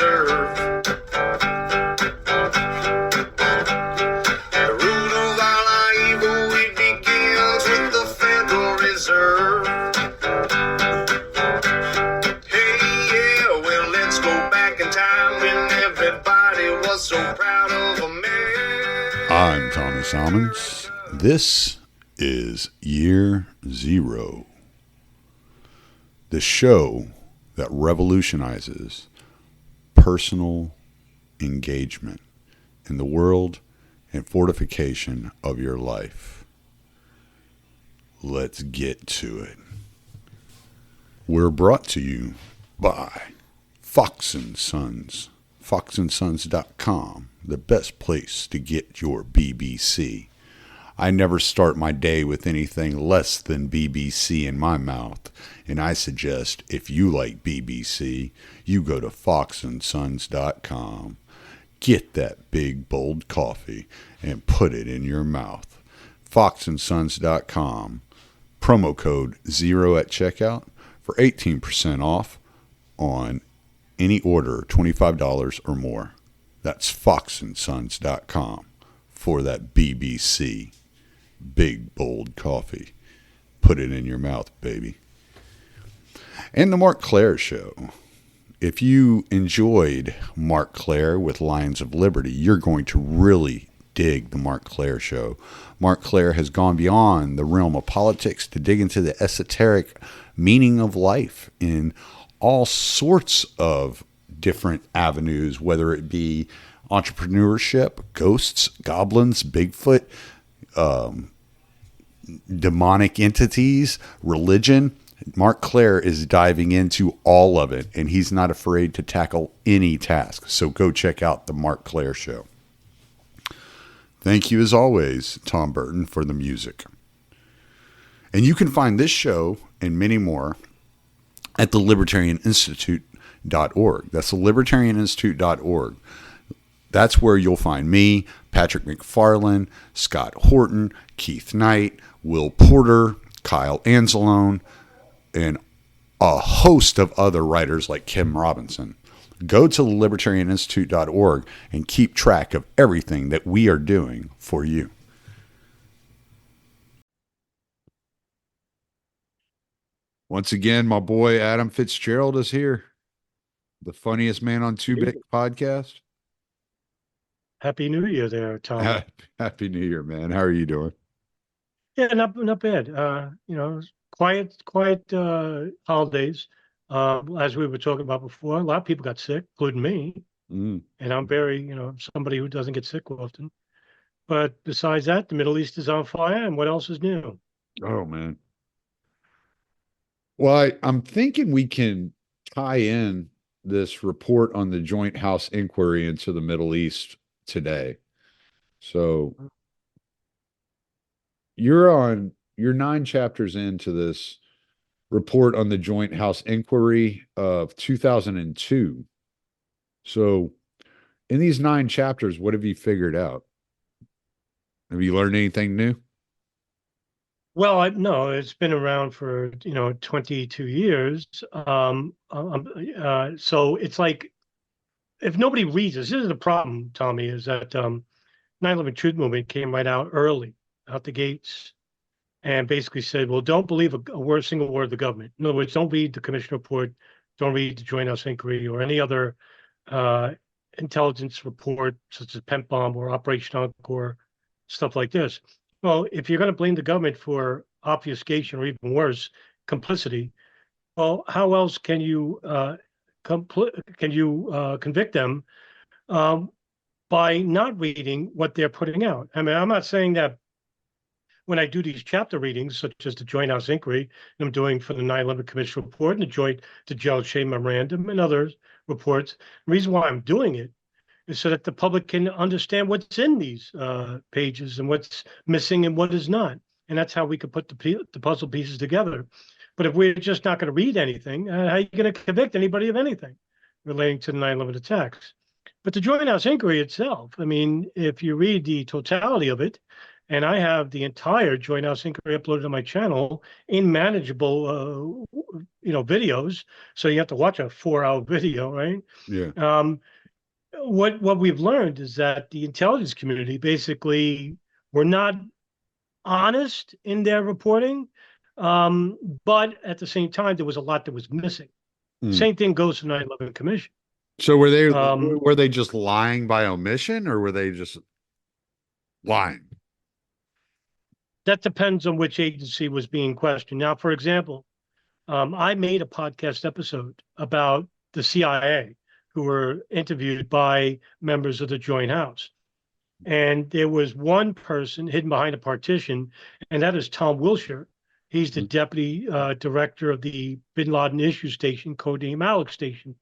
Reserve. The root of all our evil, it begins with the Federal Reserve. Hey, yeah, well, let's go back in time when everybody was so proud of America. I'm Tommy Salmons. This is Year Zero, the show that revolutionizes personal engagement in the world and fortification of your life. Let's get to it. We're brought to you by Fox & Sons, foxandsons.com, the best place to get your BBC. I never start my day with anything less than BBC in my mouth, and I suggest if you like BBC, you go to foxandsons.com. Get that big, bold coffee and put it in your mouth. foxandsons.com. Promo code 0 at checkout for 18% off on any order $25 or more. That's foxandsons.com for that BBC big, bold coffee. Put it in your mouth, baby. And the Mark Claire Show. If you enjoyed Mark Claire with Lions of Liberty, you're going to really dig the Mark Claire Show. Mark Claire has gone beyond the realm of politics to dig into the esoteric meaning of life in all sorts of different avenues, whether it be entrepreneurship, ghosts, goblins, Bigfoot, demonic entities, religion. Mark Claire is diving into all of it, and he's not afraid to tackle any task. So go check out the Mark Claire Show. Thank you, as always, Tom Burton, for the music. And you can find this show and many more at the libertarianinstitute.org. That's the libertarianinstitute.org. That's where you'll find me, Patrick McFarlane, Scott Horton, Keith Knight, Will Porter, Kyle Anzalone, and a host of other writers like Kim Robinson. Go to libertarianinstitute.org and keep track of everything that we are doing for you. Once again, my boy Adam Fitzgerald is here, the funniest man on 2-Bit podcast. Happy New Year there, Tom. Happy New Year, man. How are you doing? Yeah, not bad. Quiet holidays. As we were talking about before, a lot of people got sick, including me. And I'm very, somebody who doesn't get sick often. But besides that, the Middle East is on fire, and what else is new? Oh, man. Well, I'm thinking we can tie in this report on the Joint House inquiry into the Middle East today. So you're 9 chapters into this report on the Joint House inquiry of 2002. So in these 9 chapters, what have you figured out? Have you learned anything new? Well, no, it's been around for 22 years. So it's like, if nobody reads this is the problem, Tommy, is that 9/11 Truth Movement came right out early, out the gates, and basically said, well, don't believe a single word of the government. In other words, don't read the commission report, don't read the Joint House inquiry or any other intelligence report, such as Pent Bomb or Operation Encore, stuff like this. Well, if you're going to blame the government for obfuscation or even worse, complicity, well, how else can you convict them by not reading what they're putting out? I mean, I'm not saying that when I do these chapter readings, such as the Joint House inquiry, and I'm doing for the 9/11 Commission report and the Gerald Shea memorandum and other reports, the reason why I'm doing it is so that the public can understand what's in these pages and what's missing and what is not. And that's how we could put the puzzle pieces together. But if we're just not going to read anything, how are you going to convict anybody of anything relating to the 9/11 attacks? But the Joint House inquiry itself, I mean, if you read the totality of it, And I have the entire Joint House Inquiry uploaded on my channel in manageable, videos. So you have to watch a 4-hour video, right? Yeah. What we've learned is that the intelligence community basically were not honest in their reporting, but at the same time, there was a lot that was missing. Mm. Same thing goes for 9/11 Commission. So Um, were they just lying by omission, or were they just lying? that depends on which agency was being questioned. Now, for example, I made a podcast episode about the CIA who were interviewed by members of the Joint House. And there was one person hidden behind a partition, and that is Tom Wilshire. He's the deputy director of the Bin Laden issue station, codename Alex Station.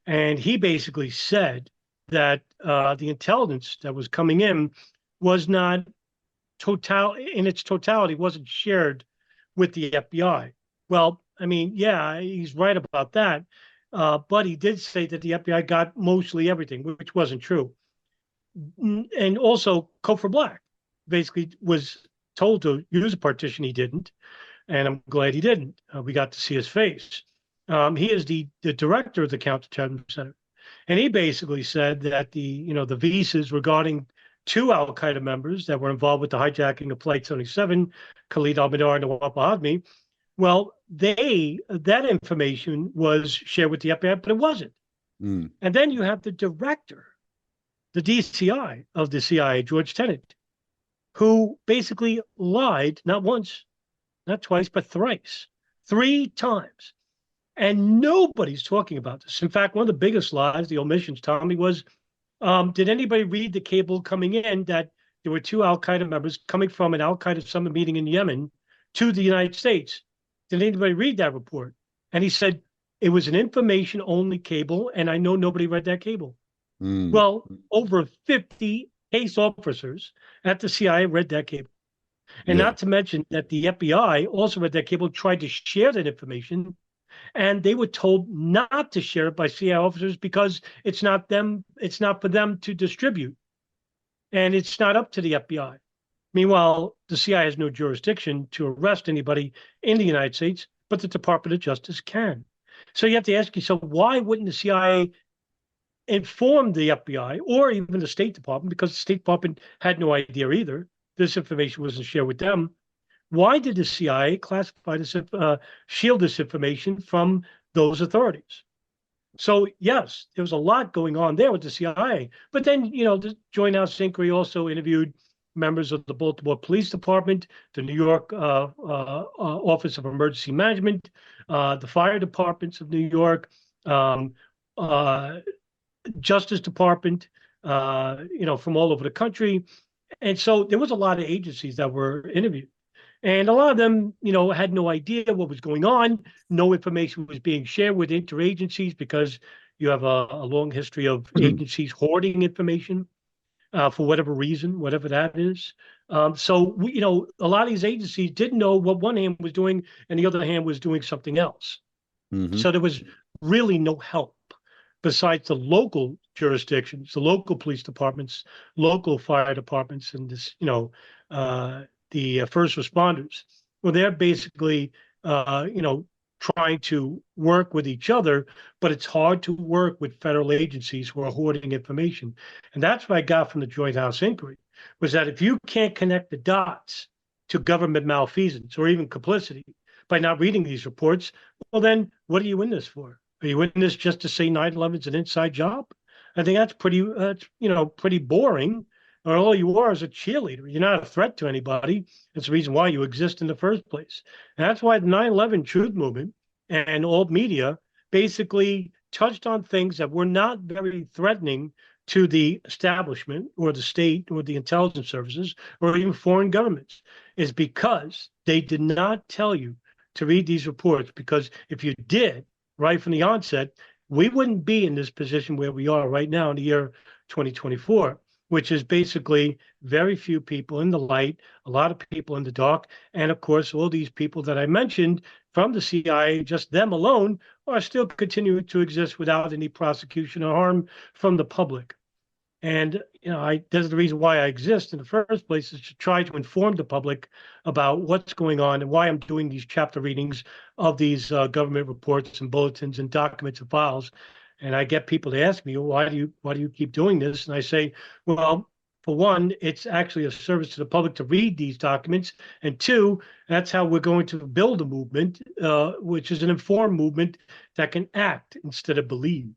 And he basically said that the intelligence that was coming in was not in its totality, wasn't shared with the FBI. Well, I mean, yeah, he's right about that. But he did say that the FBI got mostly everything, which wasn't true. And also, Cofer Black basically was told to use a partition. He didn't. And I'm glad he didn't. We got to see his face. He is the director of the Counterterrorism Center. And he basically said that the visas regarding 2 Al Qaeda members that were involved with the hijacking of Flight 77, Khalid al-Mihdhar and Nawaf al-Hazmi, well, that information was shared with the FBI, but it wasn't. Mm. And then you have the director, the DCI of the CIA, George Tenet, who basically lied not once, not twice, but thrice, 3 times. And nobody's talking about this. In fact, one of the biggest lies, the omissions, Tommy, was did anybody read the cable coming in that there were 2 Al Qaeda members coming from an Al Qaeda summit meeting in Yemen to the United States? Did anybody read that report? And he said it was an information only cable, and I know nobody read that cable. Mm. Well, over 50 case officers at the CIA read that cable. And not to mention that the FBI also read that cable, tried to share that information, and they were told not to share it by CIA officers because it's not for them to distribute. And it's not up to the FBI. Meanwhile, the CIA has no jurisdiction to arrest anybody in the United States, but the Department of Justice can. So you have to ask yourself, why wouldn't the CIA inform the FBI or even the State Department, because the State Department had no idea either. This information wasn't shared with them. Why did the CIA classify this, shield this information from those authorities? So yes, there was a lot going on there with the CIA. But then, the Joint House Inquiry also interviewed members of the Baltimore Police Department, the New York Office of Emergency Management, the fire departments of New York, Justice Department, from all over the country. And so there was a lot of agencies that were interviewed. And a lot of them, had no idea what was going on. No information was being shared with interagencies because you have a long history of agencies hoarding information for whatever reason, whatever that is. So, a lot of these agencies didn't know what one hand was doing and the other hand was doing something else. Mm-hmm. So there was really no help besides the local jurisdictions, the local police departments, local fire departments, and this, the first responders. Well, they're basically, trying to work with each other, but it's hard to work with federal agencies who are hoarding information. And that's what I got from the Joint House Inquiry, was that if you can't connect the dots to government malfeasance or even complicity by not reading these reports, well, then what are you in this for? Are you in this just to say 9/11 is an inside job? I think that's pretty boring. Or all you are is a cheerleader. You're not a threat to anybody. It's the reason why you exist in the first place. And that's why the 9/11 Truth Movement and all media basically touched on things that were not very threatening to the establishment or the state or the intelligence services or even foreign governments, is because they did not tell you to read these reports. Because if you did, right from the onset, we wouldn't be in this position where we are right now in the year 2024. Which is basically very few people in the light, a lot of people in the dark. And of course, all these people that I mentioned from the CIA, just them alone, are still continuing to exist without any prosecution or harm from the public. And there's the reason why I exist in the first place, is to try to inform the public about what's going on and why I'm doing these chapter readings of these government reports and bulletins and documents and files. And I get people to ask me, why do you keep doing this? And I say, well, for one, it's actually a service to the public to read these documents, and two, that's how we're going to build a movement, which is an informed movement that can act instead of believe.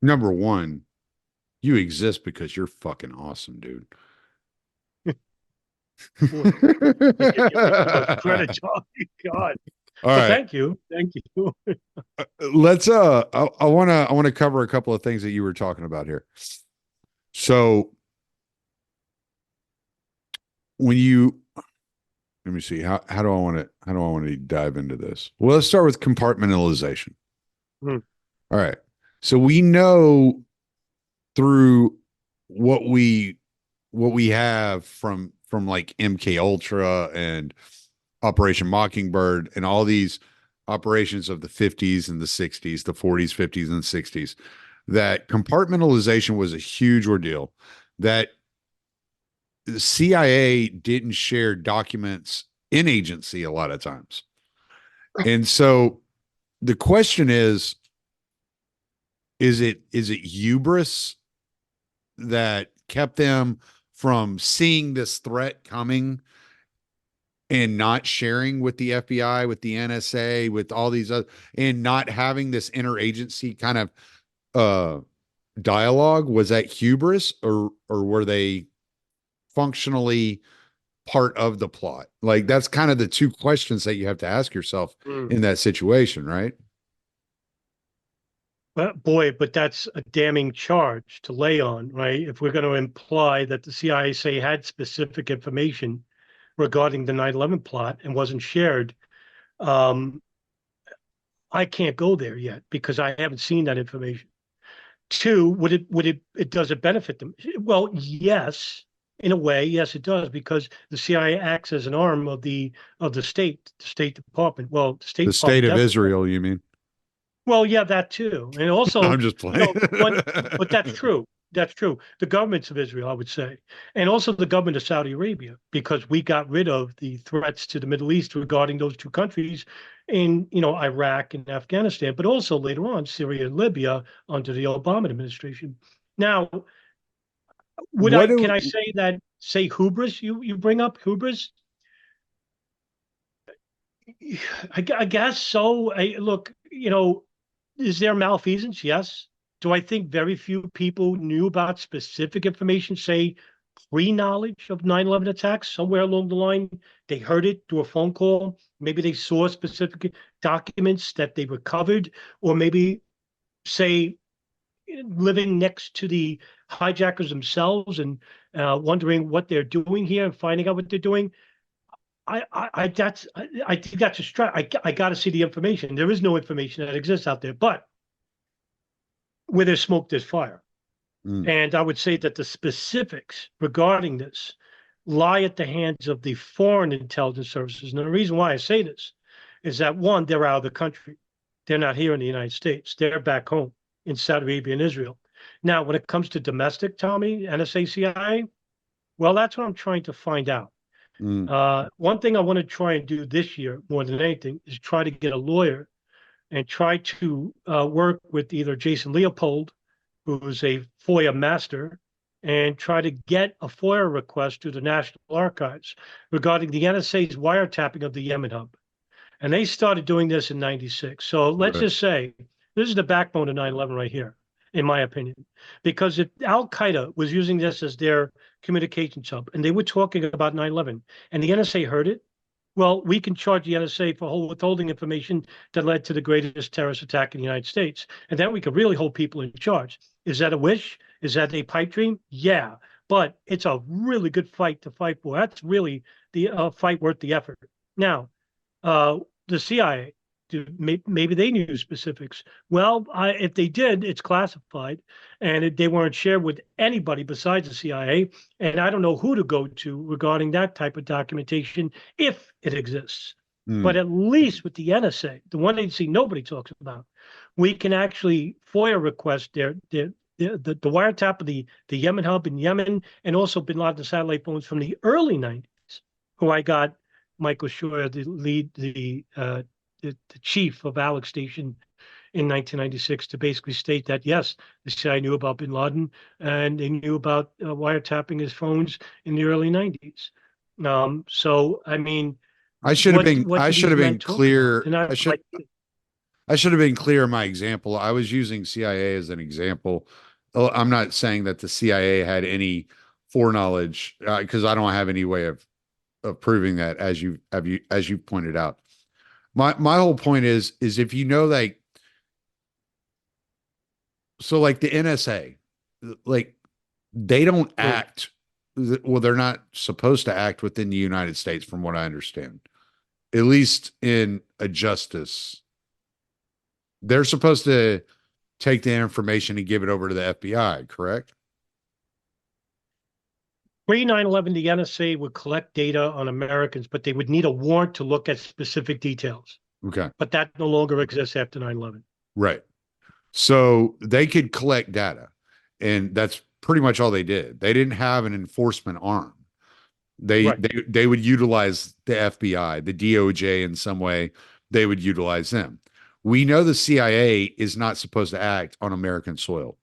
Number one, you exist because you're fucking awesome, dude. Boy, credit, Charlie. God. All right. Thank you. Let's I want to cover a couple of things that you were talking about here. So when you, let me see, how do I want to dive into this? Well, let's start with compartmentalization. All right. So we know through what we have from like MK Ultra and Operation Mockingbird and all these operations of the 50s and the 60s, the 40s, 50s, and 60s, that compartmentalization was a huge ordeal, that the CIA didn't share documents in agency a lot of times. And so the question is it hubris that kept them from seeing this threat coming and not sharing with the FBI, with the NSA, with all these other, and not having this interagency kind of dialogue? Was that hubris, or were they functionally part of the plot? Like, that's kind of the two questions that you have to ask yourself in that situation, right? But that's a damning charge to lay on, right? If we're going to imply that the CIA had specific information regarding the 9/11 plot and wasn't shared, I can't go there yet because I haven't seen that information. Two, does it benefit them? Well, yes, in a way, yes, it does, because the CIA acts as an arm of the State Department. Well, the State of Israel, you mean? Well, yeah, that too, and also I'm just playing. But that's true. That's true. The governments of Israel, I would say, and also the government of Saudi Arabia, because we got rid of the threats to the Middle East regarding those two countries in, Iraq and Afghanistan, but also later on Syria and Libya under the Obama administration. Now, can I say hubris? You bring up hubris. I guess so. Look, is there malfeasance? Yes. Do I think very few people knew about specific information, say pre-knowledge of 9/11 attacks? Somewhere along the line, they heard it through a phone call. Maybe they saw specific documents that they recovered, or maybe, say, living next to the hijackers themselves and wondering what they're doing here and finding out what they're doing. I think that's a stretch. I got to see the information. There is no information that exists out there, but where there's smoke, there's fire. And I would say that the specifics regarding this lie at the hands of the foreign intelligence services. And the reason why I say this is that, one, they're out of the country. They're not here in the United States. They're back home in Saudi Arabia and Israel. Now, when it comes to domestic, Tommy, NSA, CIA, well, that's what I'm trying to find out. One thing I want to try and do this year more than anything is try to get a lawyer and try to work with either Jason Leopold, who's a FOIA master, and try to get a FOIA request to the National Archives regarding the NSA's wiretapping of the Yemen hub. And they started doing this in '96. So let's just say this is the backbone of 9/11 right here, in my opinion, because if Al-Qaeda was using this as their communications hub and they were talking about 9/11 and the NSA heard it, well, we can charge the NSA for withholding information that led to the greatest terrorist attack in the United States. And then we could really hold people in charge. Is that a wish? Is that a pipe dream? Yeah, but it's a really good fight to fight for. That's really the fight worth the effort. Now, the CIA, maybe they knew specifics. Well, if they did, it's classified, and they weren't shared with anybody besides the CIA. And I don't know who to go to regarding that type of documentation, if it exists. But at least with the NSA, the one agency nobody talks about, we can actually FOIA request their the wiretap of the Yemen hub in Yemen, and also bin Laden satellite phones from the early 90s, who I got Michael Scheuer, the chief of Alex Station in 1996, to basically state that, yes, the CIA knew about bin Laden and they knew about wiretapping his phones in the early 90s. So, I mean, I should have been what I do should these have men been talk about? clear. And I like, I should have been clear in my example. I was using CIA as an example. Oh, I'm not saying that the CIA had any foreknowledge because I don't have any way of proving that, as you pointed out. My whole point is if you know, like, so like the NSA, like, they don't act, well, they're not supposed to act within the United States, from what I understand, at least in a justice. They're supposed to take the information and give it over to the FBI, correct? pre 9/11, the NSA would collect data on Americans, but they would need a warrant to look at specific details. Okay. But that no longer exists after 9/11. Right. So they could collect data, and that's pretty much all they did. They didn't have an enforcement arm. Right. They would utilize the FBI, the DOJ in some way. They would utilize them. We know the CIA is not supposed to act on American soil.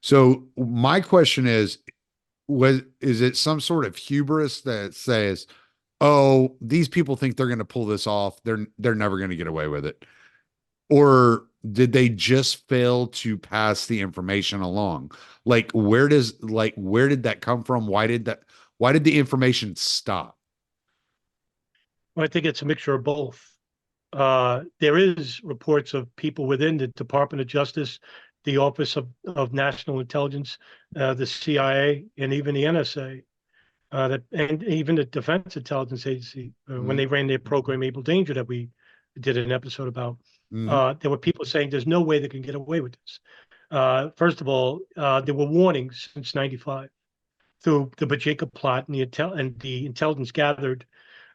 So my question is it some sort of hubris that says, "Oh, these people think they're going to pull this off. They're never going to get away with it," or did they just fail to pass the information along? Where did that come from? Why did the information stop? Well, I think it's a mixture of both. There is reports of people within the Department of Justice, the Office of National Intelligence, the CIA, and even the NSA, and even the Defense Intelligence Agency, when they ran their program Able Danger that we did an episode about. There were people saying there's no way they can get away with this. First of all, there were warnings since '95 through the Bajinka plot and the intelligence gathered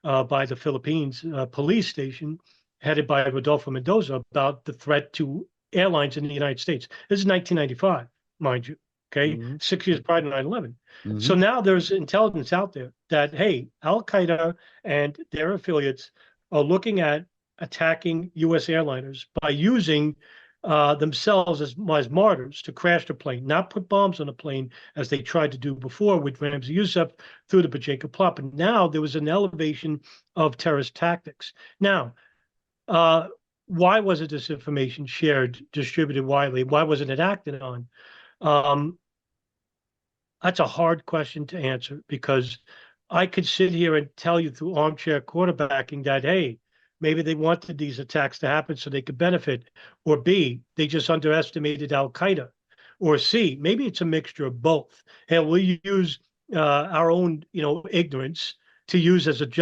by the Philippines police station headed by Rodolfo Mendoza about the threat to airlines in the United States. This is 1995, mind you. Okay, 6 years prior to 9/11. So now there's intelligence out there that, hey, Al Qaeda and their affiliates are looking at attacking U.S. airliners by using themselves as martyrs to crash the plane, not put bombs on the plane as they tried to do before with Ramzi Youssef through the Bajinka plot. But now there was an elevation of terrorist tactics. Now, why wasn't this information shared, distributed widely? Why wasn't it acted on? That's a hard question to answer, because I could sit here and tell you through armchair quarterbacking that, hey, maybe they wanted these attacks to happen so they could benefit, or B, they just underestimated Al Qaeda, or C, maybe it's a mixture of both. And we'll use our own, ignorance to use as the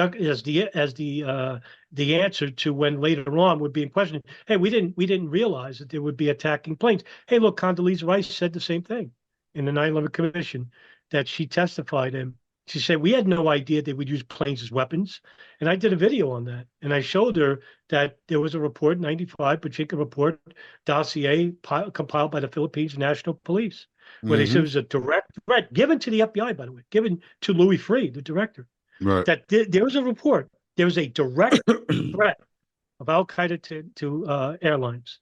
answer to when later on would be in question. Hey, we didn't realize that there would be attacking planes. Hey, look, Condoleezza Rice said the same thing in the 9/11 Commission that she testified in. She said, we had no idea they would use planes as weapons. And I did a video on that. And I showed her that there was a report, 95, Pachinko report, dossier compiled by the Philippines National Police, where they said it was a direct threat given to the FBI, by the way, given to Louis Freeh, the director, that there was a report. There was a direct threat of Al Qaeda to airlines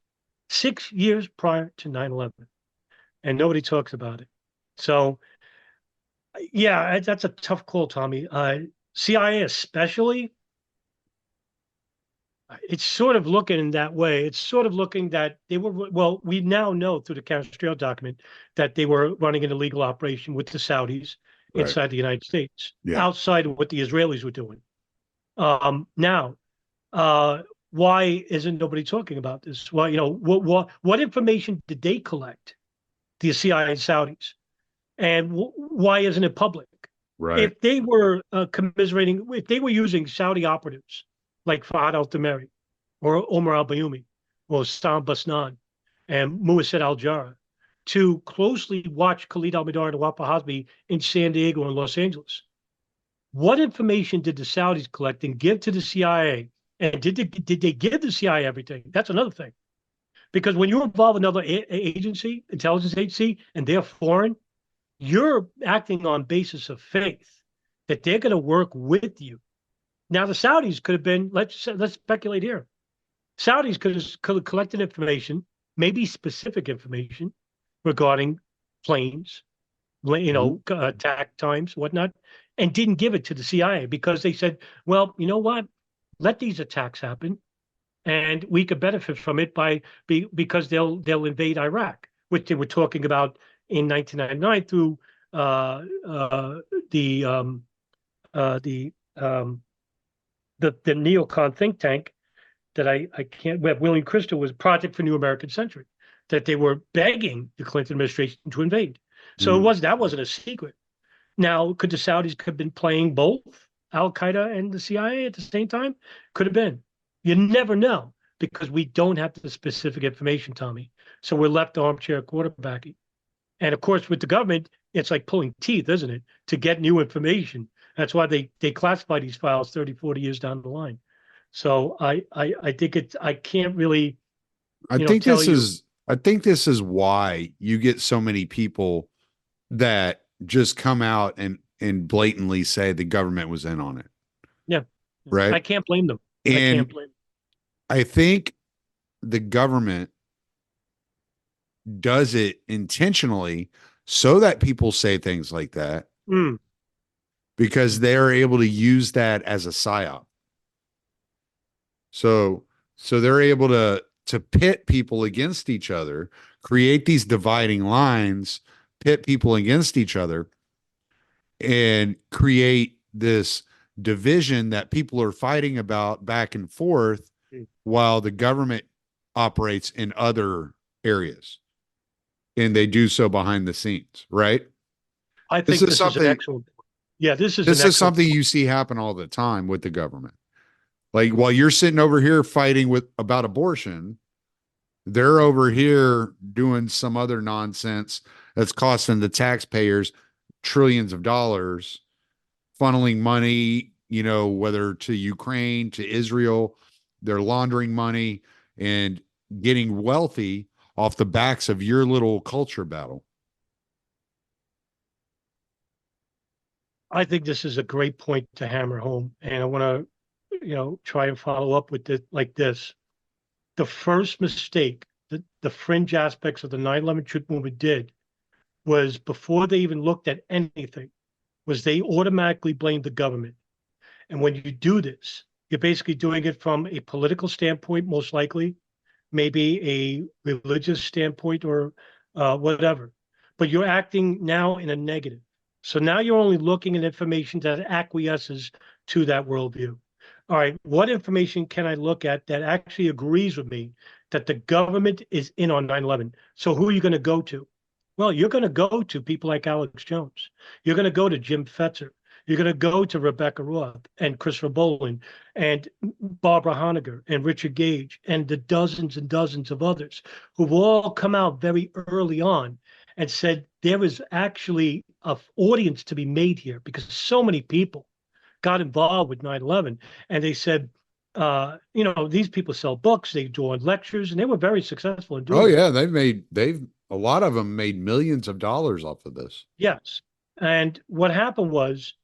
6 years prior to 9/11. And nobody talks about it. So, yeah, that's a tough call, Tommy. CIA especially, it's sort of looking in that way. It's sort of looking that they were, well, we now know through the Castrell document that they were running an illegal operation with the Saudis inside the United States, outside of what the Israelis were doing. Now, why isn't nobody talking about this? Well, what information did they collect, the CIA and Saudis? And why isn't it public? Right. If they were commiserating, if they were using Saudi operatives like Fahad al-Tamari or Omar al-Bayoumi or Sam Basnan and Muassad al-Jarrah to closely watch Khalid al-Mihdhar and Wapa Hasbi in San Diego and Los Angeles, what information did the Saudis collect and give to the CIA? And did they give the CIA everything? That's another thing. Because when you involve another agency, intelligence agency, and they're foreign, you're acting on basis of faith that they're going to work with you. Now, the Saudis could have been, let's speculate here. Saudis could have collected information, maybe specific information regarding planes, attack times, whatnot, and didn't give it to the CIA because they said, well, you know what? Let these attacks happen, and we could benefit from it because they'll invade Iraq, which they were talking about in 1999 through the neocon think tank that I can't. Where William Crystal was Project for New American Century, that they were begging the Clinton administration to invade. So that wasn't a secret. Now, could the Saudis have been playing both Al Qaeda and the CIA at the same time? Could have been. You never know because we don't have the specific information, Tommy. So we're left armchair quarterbacking. And of course, with the government, it's like pulling teeth, isn't it, to get new information. That's why they classify these files 30, 40 years down the line. So I think I can't really. I think this is why you get so many people that just come out and blatantly say the government was in on it. Yeah. Right. I can't blame them. And I can't blame them. I think the government does it intentionally so that people say things like that because they're able to use that as a psyop. So they're able to pit people against each other, create these dividing lines, pit people against each other, and create this division that people are fighting about back and forth while the government operates in other areas. And they do so behind the scenes, right? I think this is an excellent. Yeah, this is something you see happen all the time with the government. Like while you're sitting over here fighting about abortion, they're over here doing some other nonsense that's costing the taxpayers trillions of dollars, funneling money, whether to Ukraine, to Israel, they're laundering money and getting wealthy off the backs of your little culture battle. I think this is a great point to hammer home. And I want to, try and follow up with it like this. The first mistake that the fringe aspects of the 9/11 truth movement did was before they even looked at anything, was they automatically blamed the government. And when you do this, you're basically doing it from a political standpoint, most likely, maybe a religious standpoint or whatever. But you're acting now in a negative. So now you're only looking at information that acquiesces to that worldview. All right, what information can I look at that actually agrees with me that the government is in on 9/11? So who are you going to go to? Well, you're going to go to people like Alex Jones. You're going to go to Jim Fetzer. You're going to go to Rebecca Roth and Christopher Boland and Barbara Honegger and Richard Gage and the dozens and dozens of others who've all come out very early on and said there is actually an audience to be made here because so many people got involved with 9/11 and they said, these people sell books, they do on lectures, and they were very successful in doing it. Oh yeah, a lot of them made millions of dollars off of this. Yes. And what happened was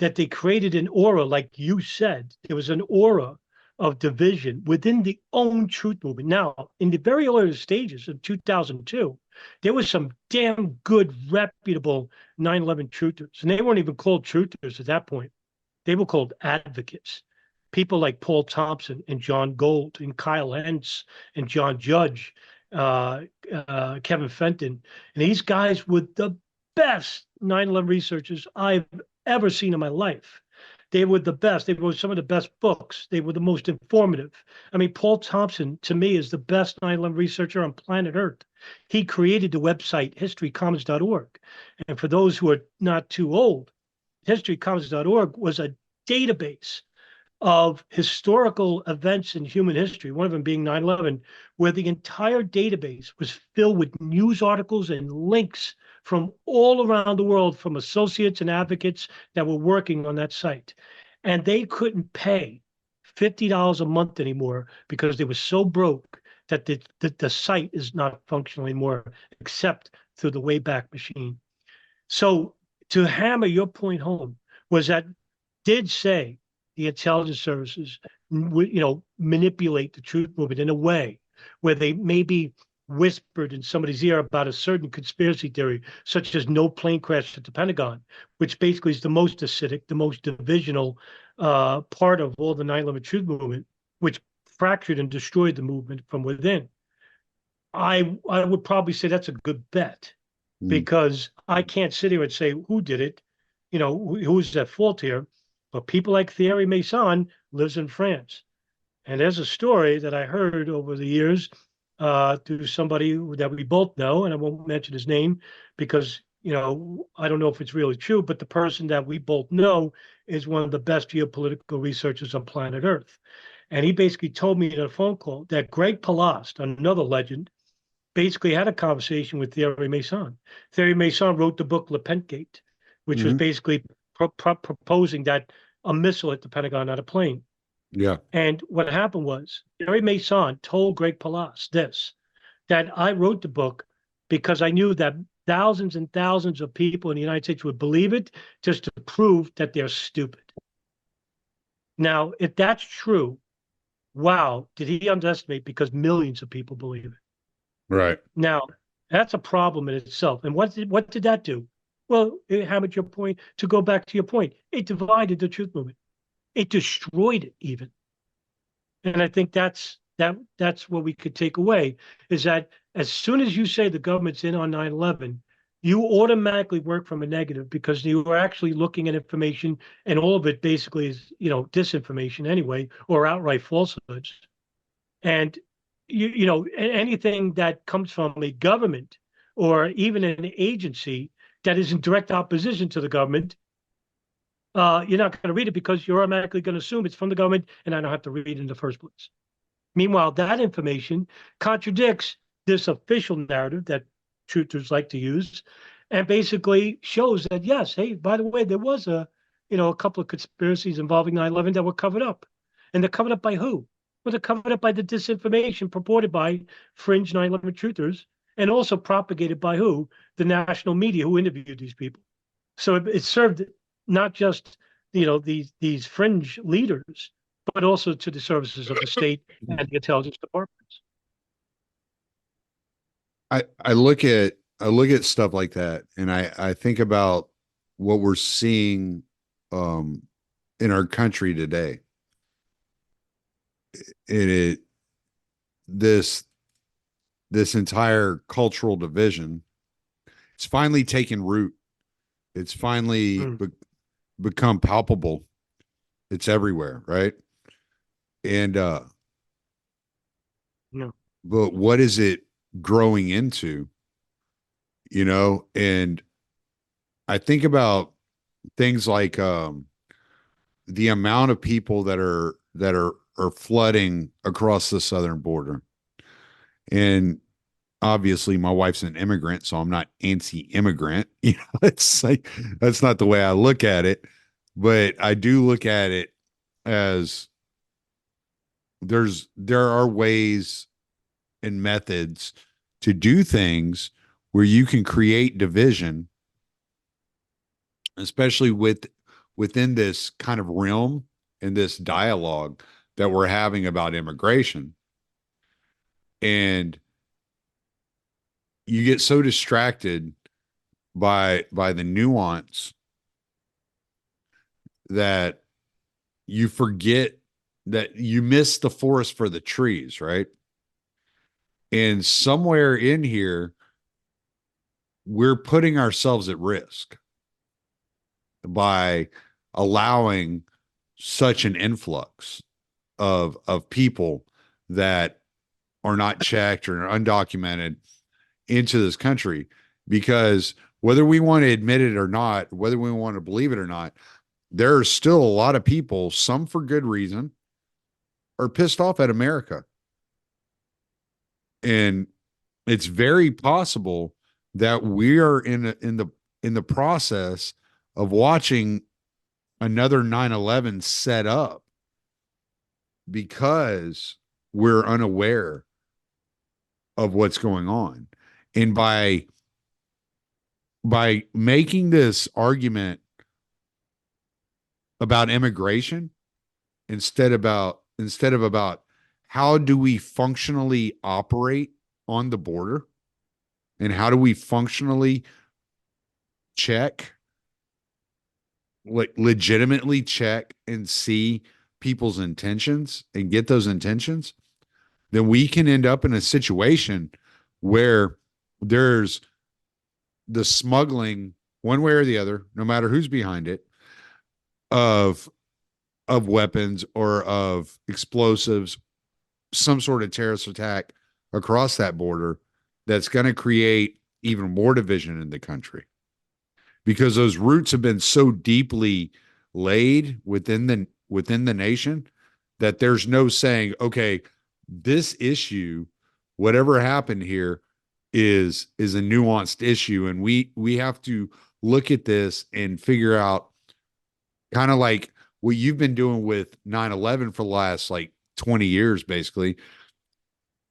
that they created an aura, like you said, there was an aura of division within the own truth movement. Now, in the very early stages of 2002, there was some damn good, reputable 9/11 truthers, and they weren't even called truthers at that point. They were called advocates. People like Paul Thompson and John Gold and Kyle Hentz and John Judge, Kevin Fenton. And these guys were the best 9/11 researchers I've ever seen in my life. They were the best. They wrote some of the best books. They were the most informative. I mean, Paul Thompson, to me, is the best 9/11 researcher on planet Earth. He created the website historycommons.org. And for those who are not too old, historycommons.org was a database of historical events in human history, one of them being 9/11, where the entire database was filled with news articles and links from all around the world from associates and advocates that were working on that site. And they couldn't pay $50 a month anymore because they were so broke that the site is not functioning anymore except through the Wayback Machine. So to hammer your point home was that did say the intelligence services, manipulate the truth movement in a way where they maybe whispered in somebody's ear about a certain conspiracy theory, such as no plane crash at the Pentagon, which basically is the most acidic, the most divisional part of all the 9/11 truth movement, which fractured and destroyed the movement from within. I would probably say that's a good bet because I can't sit here and say who did it, who's at fault here. But people like Thierry Mason lives in France. And there's a story that I heard over the years through somebody that we both know, and I won't mention his name because, I don't know if it's really true, but the person that we both know is one of the best geopolitical researchers on planet Earth. And he basically told me in a phone call that Greg Palast, another legend, basically had a conversation with Thierry Mason. Thierry Mason wrote the book Le Pentgate, which was basically proposing that a missile hit the Pentagon, not a plane. Yeah. And what happened was Thierry Mason told Greg Palast that I wrote the book because I knew that thousands and thousands of people in the United States would believe it just to prove that they're stupid. Now, if that's true, wow, did he underestimate because millions of people believe it. Right. Now, that's a problem in itself. And what did that do? Well, it hammered your point. To go back to your point, it divided the truth movement. It destroyed it even. And I think that's what we could take away is that as soon as you say the government's in on 9/11, you automatically work from a negative because you are actually looking at information and all of it basically is, disinformation anyway, or outright falsehoods. And anything that comes from a government or even an agency that is in direct opposition to the government, you're not going to read it because you're automatically going to assume it's from the government and I don't have to read it in the first place. Meanwhile, that information contradicts this official narrative that truthers like to use and basically shows that, yes, hey, by the way, there was a couple of conspiracies involving 9/11 that were covered up. And they're covered up by who? Well, they're covered up by the disinformation purported by fringe 9/11 truthers and also propagated by who? The national media who interviewed these people. So it served not just these fringe leaders, but also to the services of the state and the intelligence departments. I look at stuff like that and I think about what we're seeing in our country today. This entire cultural division, it's finally taken root. It's finally become palpable. It's everywhere, right? And No. But what is it growing into? And I think about things like the amount of people that are flooding across the southern border. And obviously my wife's an immigrant, so I'm not anti-immigrant. It's like that's not the way I look at it, but I do look at it as there are ways and methods to do things where you can create division, especially within this kind of realm and this dialogue that we're having about immigration. And you get so distracted by the nuance that you forget that you miss the forest for the trees, right? And somewhere in here, we're putting ourselves at risk by allowing such an influx of people that are not checked or undocumented into this country. Because whether we want to admit it or not, whether we want to believe it or not, there are still a lot of people, some for good reason, are pissed off at America. And it's very possible that we are in the process of watching another 9/11 set up because we're unaware of what's going on. And by making this argument about immigration instead of about how do we functionally operate on the border and how do we functionally check, like legitimately check and see people's intentions and get those intentions, then we can end up in a situation where there's the smuggling one way or the other, no matter who's behind it, of weapons or of explosives, some sort of terrorist attack across that border that's going to create even more division in the country because those roots have been so deeply laid within the nation that there's no saying, okay, this issue, whatever happened here, is a nuanced issue, and we have to look at this and figure out, kind of like what you've been doing with 9/11 for the last like 20 years, basically.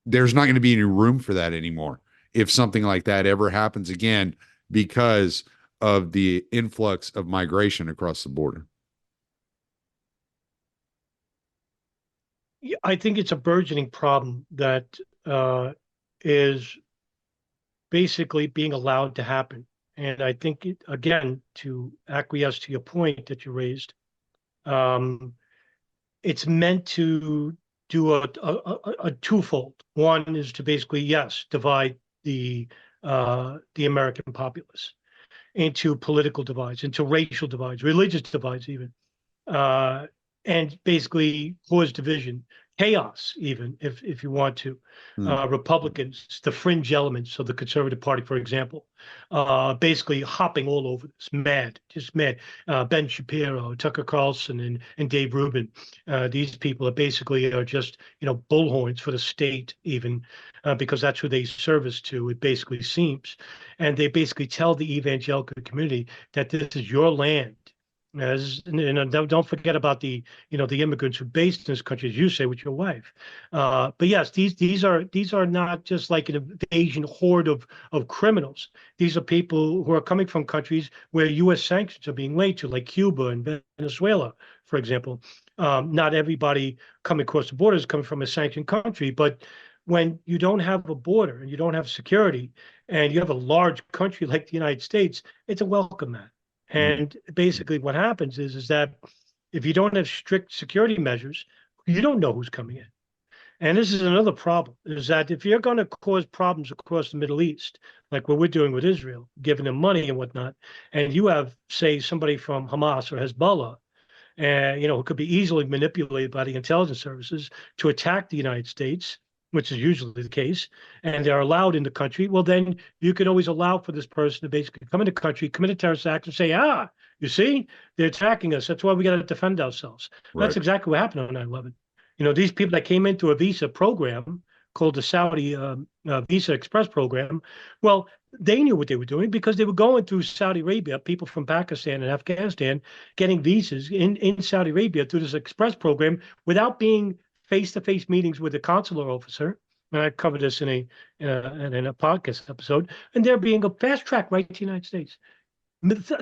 There's not going to be any room for that anymore if something like that ever happens again because of the influx of migration across the border. Yeah, I think it's a burgeoning problem that is basically being allowed to happen. And I think, again, to acquiesce to your point that you raised, it's meant to do a twofold. One is to basically, yes, divide the American populace into political divides, into racial divides, religious divides, even, and basically cause division, chaos, even if you want to. Republicans, the fringe elements of the Conservative Party, for example, basically hopping all over this, mad, just mad. Ben Shapiro, Tucker Carlson, and Dave Rubin. These people are basically just bullhorns for the state, even because that's who they service to. It basically seems, and they basically tell the evangelical community that this is your land. And don't forget about the immigrants who are based in this country, as you say, with your wife. But yes, these are not just like an invasion horde of criminals. These are people who are coming from countries where U.S. sanctions are being laid to, like Cuba and Venezuela, for example. Not everybody coming across the border is coming from a sanctioned country, but when you don't have a border and you don't have security, and you have a large country like the United States, it's a welcome mat. And basically what happens is that if you don't have strict security measures, you don't know who's coming in. And this is another problem, is that if you're going to cause problems across the Middle East, like what we're doing with Israel, giving them money and whatnot, and you have, say, somebody from Hamas or Hezbollah, who could be easily manipulated by the intelligence services to attack the United States, which is usually the case, and they're allowed in the country, well, then you can always allow for this person to basically come in the country, commit a terrorist act, and say, you see, they're attacking us. That's why we got to defend ourselves. Right. That's exactly what happened on 9/11. These people that came into a visa program called the Saudi Visa Express program, well, they knew what they were doing because they were going through Saudi Arabia, people from Pakistan and Afghanistan getting visas in Saudi Arabia through this express program without being face-to-face meetings with a consular officer. And I covered this in a podcast episode, and they're being a fast track right to the United States.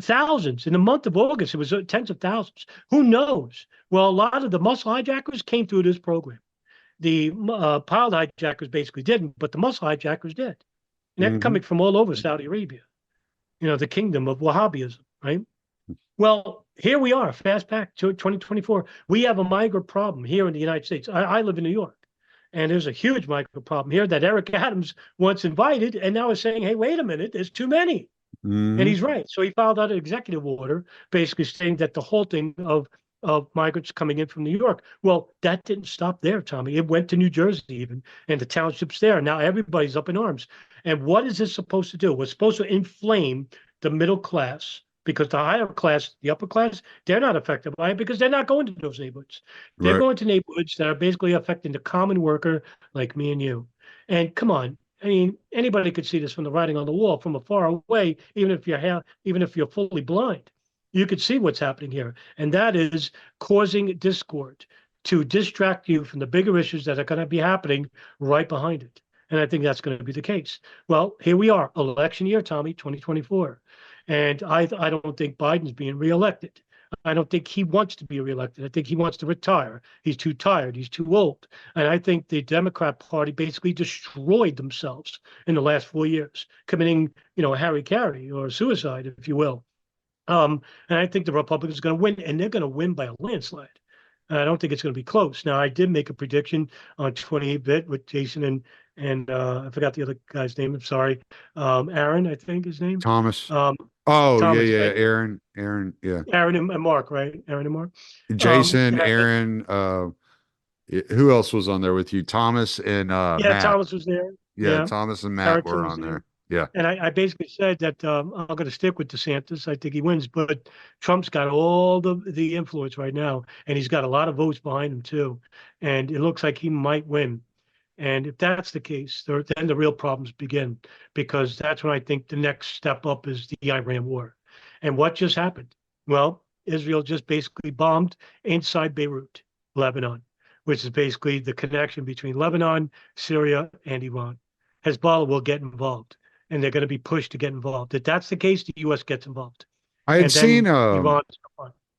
Thousands in the month of August, it was tens of thousands. Who knows? Well, a lot of the muscle hijackers came through this program. The pilot hijackers basically didn't, but the muscle hijackers did. And they're coming from all over Saudi Arabia, the kingdom of Wahhabism, right? Well, here we are, fast back to 2024. We have a migrant problem here in the United States. I live in New York, and there's a huge migrant problem here that Eric Adams once invited, and now is saying, hey, wait a minute, there's too many. And he's right. So he filed out an executive order basically saying that the halting of migrants coming in from New York. Well, that didn't stop there, Tommy. It went to New Jersey even, and the townships there. Now everybody's up in arms. And what is this supposed to do? We're supposed to inflame the middle class, because the higher class, the upper class, they're not affected by it because they're not going to those neighborhoods. They're going to neighborhoods that are basically affecting the common worker like me and you. And come on, I mean, anybody could see this from the writing on the wall from afar away, even if you're fully blind. You could see what's happening here, and that is causing discord to distract you from the bigger issues that are going to be happening right behind it. And I think that's going to be the case. Well, here we are, election year, Tommy, 2024. And I don't think Biden's being reelected. I don't think he wants to be reelected. I think he wants to retire. He's too tired. He's too old. And I think the Democrat Party basically destroyed themselves in the last 4 years, committing, Harry Carey or suicide, if you will. And I think the Republicans are going to win, and they're going to win by a landslide. I don't think it's going to be close. Now, I did make a prediction on 28-bit with Jason and I forgot the other guy's name. I'm sorry, Aaron, I think his name. Thomas. Um, Oh, Thomas, yeah, right? Aaron, yeah. Aaron and Mark, right? Aaron and Mark. Jason, And I think, Aaron, who else was on there with you? Thomas and yeah, Matt. Thomas was there. Yeah, Yeah, Thomas and Matt Harrington were was on there. there. Yeah. And I basically said that I'm going to stick with DeSantis. I think he wins, but Trump's got all the influence right now, and he's got a lot of votes behind him too. And it looks like he might win. And if that's the case, then the real problems begin, because that's when I think the next step up is the Iran war. And what just happened? Well, Israel just basically bombed inside Beirut, Lebanon, which is basically the connection between Lebanon, Syria, and Iran. Hezbollah will get involved, and they're going to be pushed to get involved. If that's the case, the U.S. gets involved, I had and seen then Iran.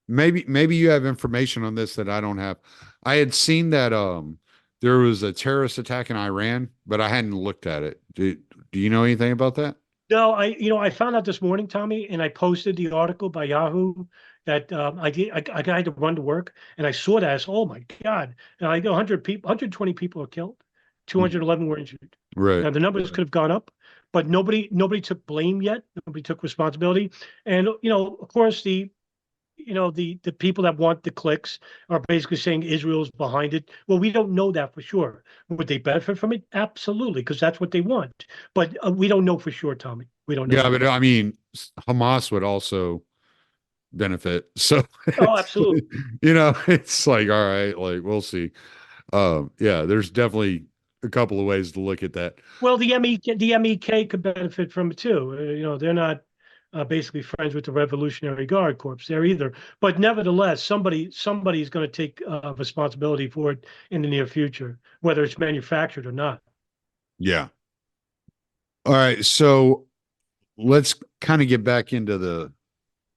maybe you have information on this that I don't have. I had seen that there was a terrorist attack in Iran, but I hadn't looked at it. Do you know anything about that? No, I found out this morning, Tommy, and I posted the article by Yahoo that I had to run to work, and I saw that. I said, oh my God! And I go 100 people, 120 people are killed, 211 were injured. Right. Now the numbers could have gone up, but nobody took blame yet. Nobody took responsibility, and of course the people that want the clicks are basically saying Israel's behind it. Well, we don't know that for sure. Would they benefit from it? Absolutely, because that's what they want. But we don't know for sure, Tommy. We don't know. Yeah, but I mean, Hamas would also benefit. So, Oh, absolutely. it's like, all right, like we'll see. Yeah, there's definitely a couple of ways to look at that. Well, the MEK could benefit from it too. They're not basically friends with the Revolutionary Guard Corps there either. But nevertheless, somebody's going to take responsibility for it in the near future, whether it's manufactured or not. Yeah. All right, so let's kind of get back into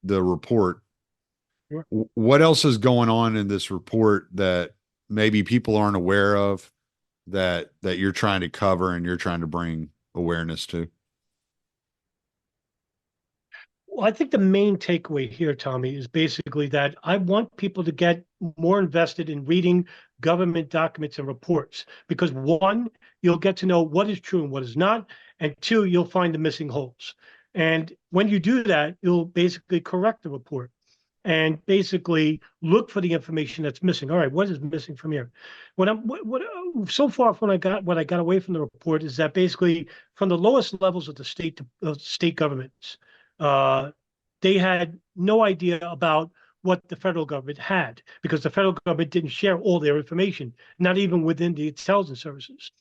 the report. Sure. What else is going on in this report that maybe people aren't aware of that you're trying to cover and you're trying to bring awareness to? Well, I think the main takeaway here, Tommy, is basically that I want people to get more invested in reading government documents and reports, because one, you'll get to know what is true and what is not, and two, you'll find the missing holes. And when you do that, you'll basically correct the report and basically look for the information that's missing. All right, what is missing from here? So far from what I got away from the report is that basically from the lowest levels of the state governments, they had no idea about what the federal government had, because the federal government didn't share all their information, not even within the intelligence services.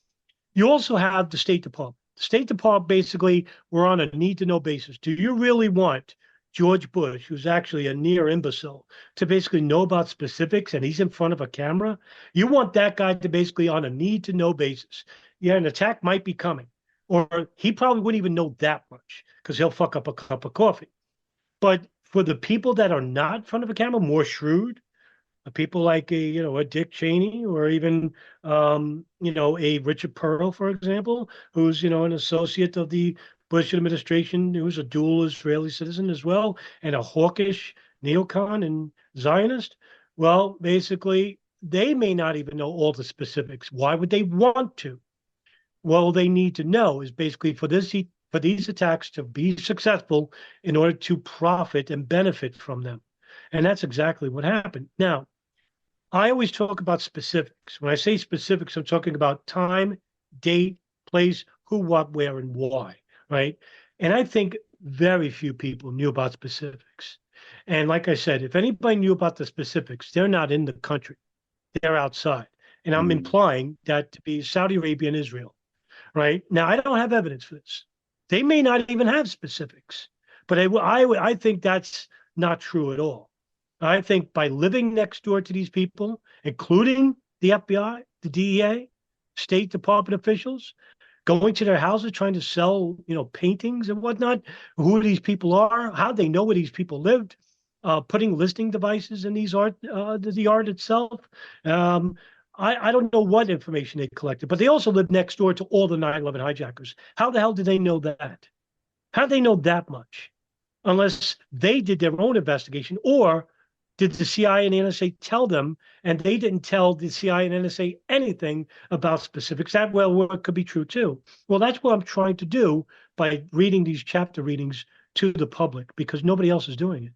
You also have the State Department. The State Department basically were on a need-to-know basis. Do you really want George Bush, who's actually a near imbecile, to basically know about specifics, and he's in front of a camera? You want that guy to basically on a need-to-know basis. Yeah, an attack might be coming, or he probably wouldn't even know that much because he'll fuck up a cup of coffee. But for the people that are not in front of a camera, more shrewd, people like a Dick Cheney, or even a Richard Pearl, for example, who's an associate of the Bush administration, who's a dual Israeli citizen as well, and a hawkish neocon and Zionist. Well, basically, they may not even know all the specifics. Why would they want to? Well, they need to know is basically for these attacks to be successful in order to profit and benefit from them. And that's exactly what happened. Now, I always talk about specifics. When I say specifics, I'm talking about time, date, place, who, what, where, and why, right? And I think very few people knew about specifics. And like I said, if anybody knew about the specifics, they're not in the country. They're outside. And I'm implying that to be Saudi Arabia and Israel, right? Now, I don't have evidence for this. They may not even have specifics, but I think that's not true at all. I think by living next door to these people, including the FBI, the DEA, State Department officials, going to their houses, trying to sell, paintings and whatnot, who these people are, how they know where these people lived, putting listening devices in these art, the art itself. Um, I don't know what information they collected, but they also lived next door to all the 9/11 hijackers. How the hell did they know that? How did they know that much? Unless they did their own investigation, or did the CIA and the NSA tell them, and they didn't tell the CIA and NSA anything about specifics? That well, could be true too. Well, that's what I'm trying to do by reading these chapter readings to the public, because nobody else is doing it,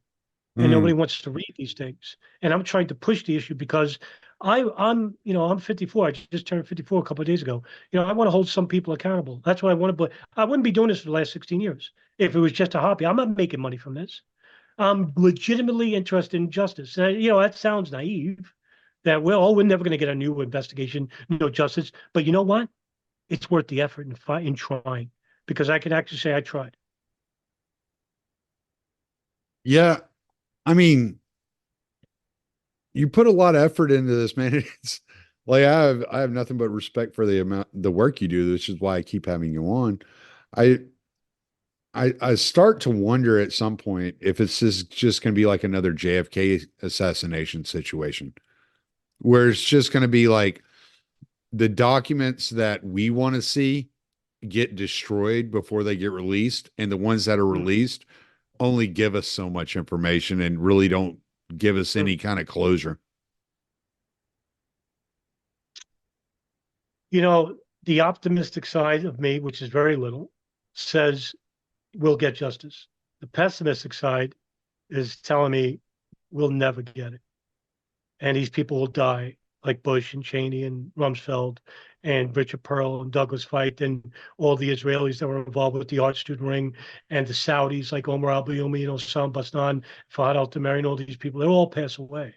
and Mm. nobody wants to read these things. And I'm trying to push the issue because I'm 54. I just turned 54 a couple of days ago. I want to hold some people accountable. That's what I want to. But I wouldn't be doing this for the last 16 years if it was just a hobby. I'm not making money from this. I'm legitimately interested in justice. And, that sounds naive. That we're never going to get a new investigation, no justice. But you know what? It's worth the effort in trying, because I can actually say I tried. Yeah. I mean, you put a lot of effort into this, man. It's like I have nothing but respect for the work you do, which is why I keep having you on. I I start to wonder at some point if it's just going to be like another JFK assassination situation, where it's just going to be like the documents that we want to see get destroyed before they get released, and the ones that are Mm, released only give us so much information and really don't give us mm. any kind of closure. The optimistic side of me, which is very little, says we'll get justice. The pessimistic side is telling me we'll never get it. And these people will die, like Bush and Cheney and Rumsfeld and Richard Pearl and Douglas Feith and all the Israelis that were involved with the art student ring, and the Saudis like Omar al-Bayoumi, Osama Basnan, Fahad al-Tamari, and all these people. They'll all pass away.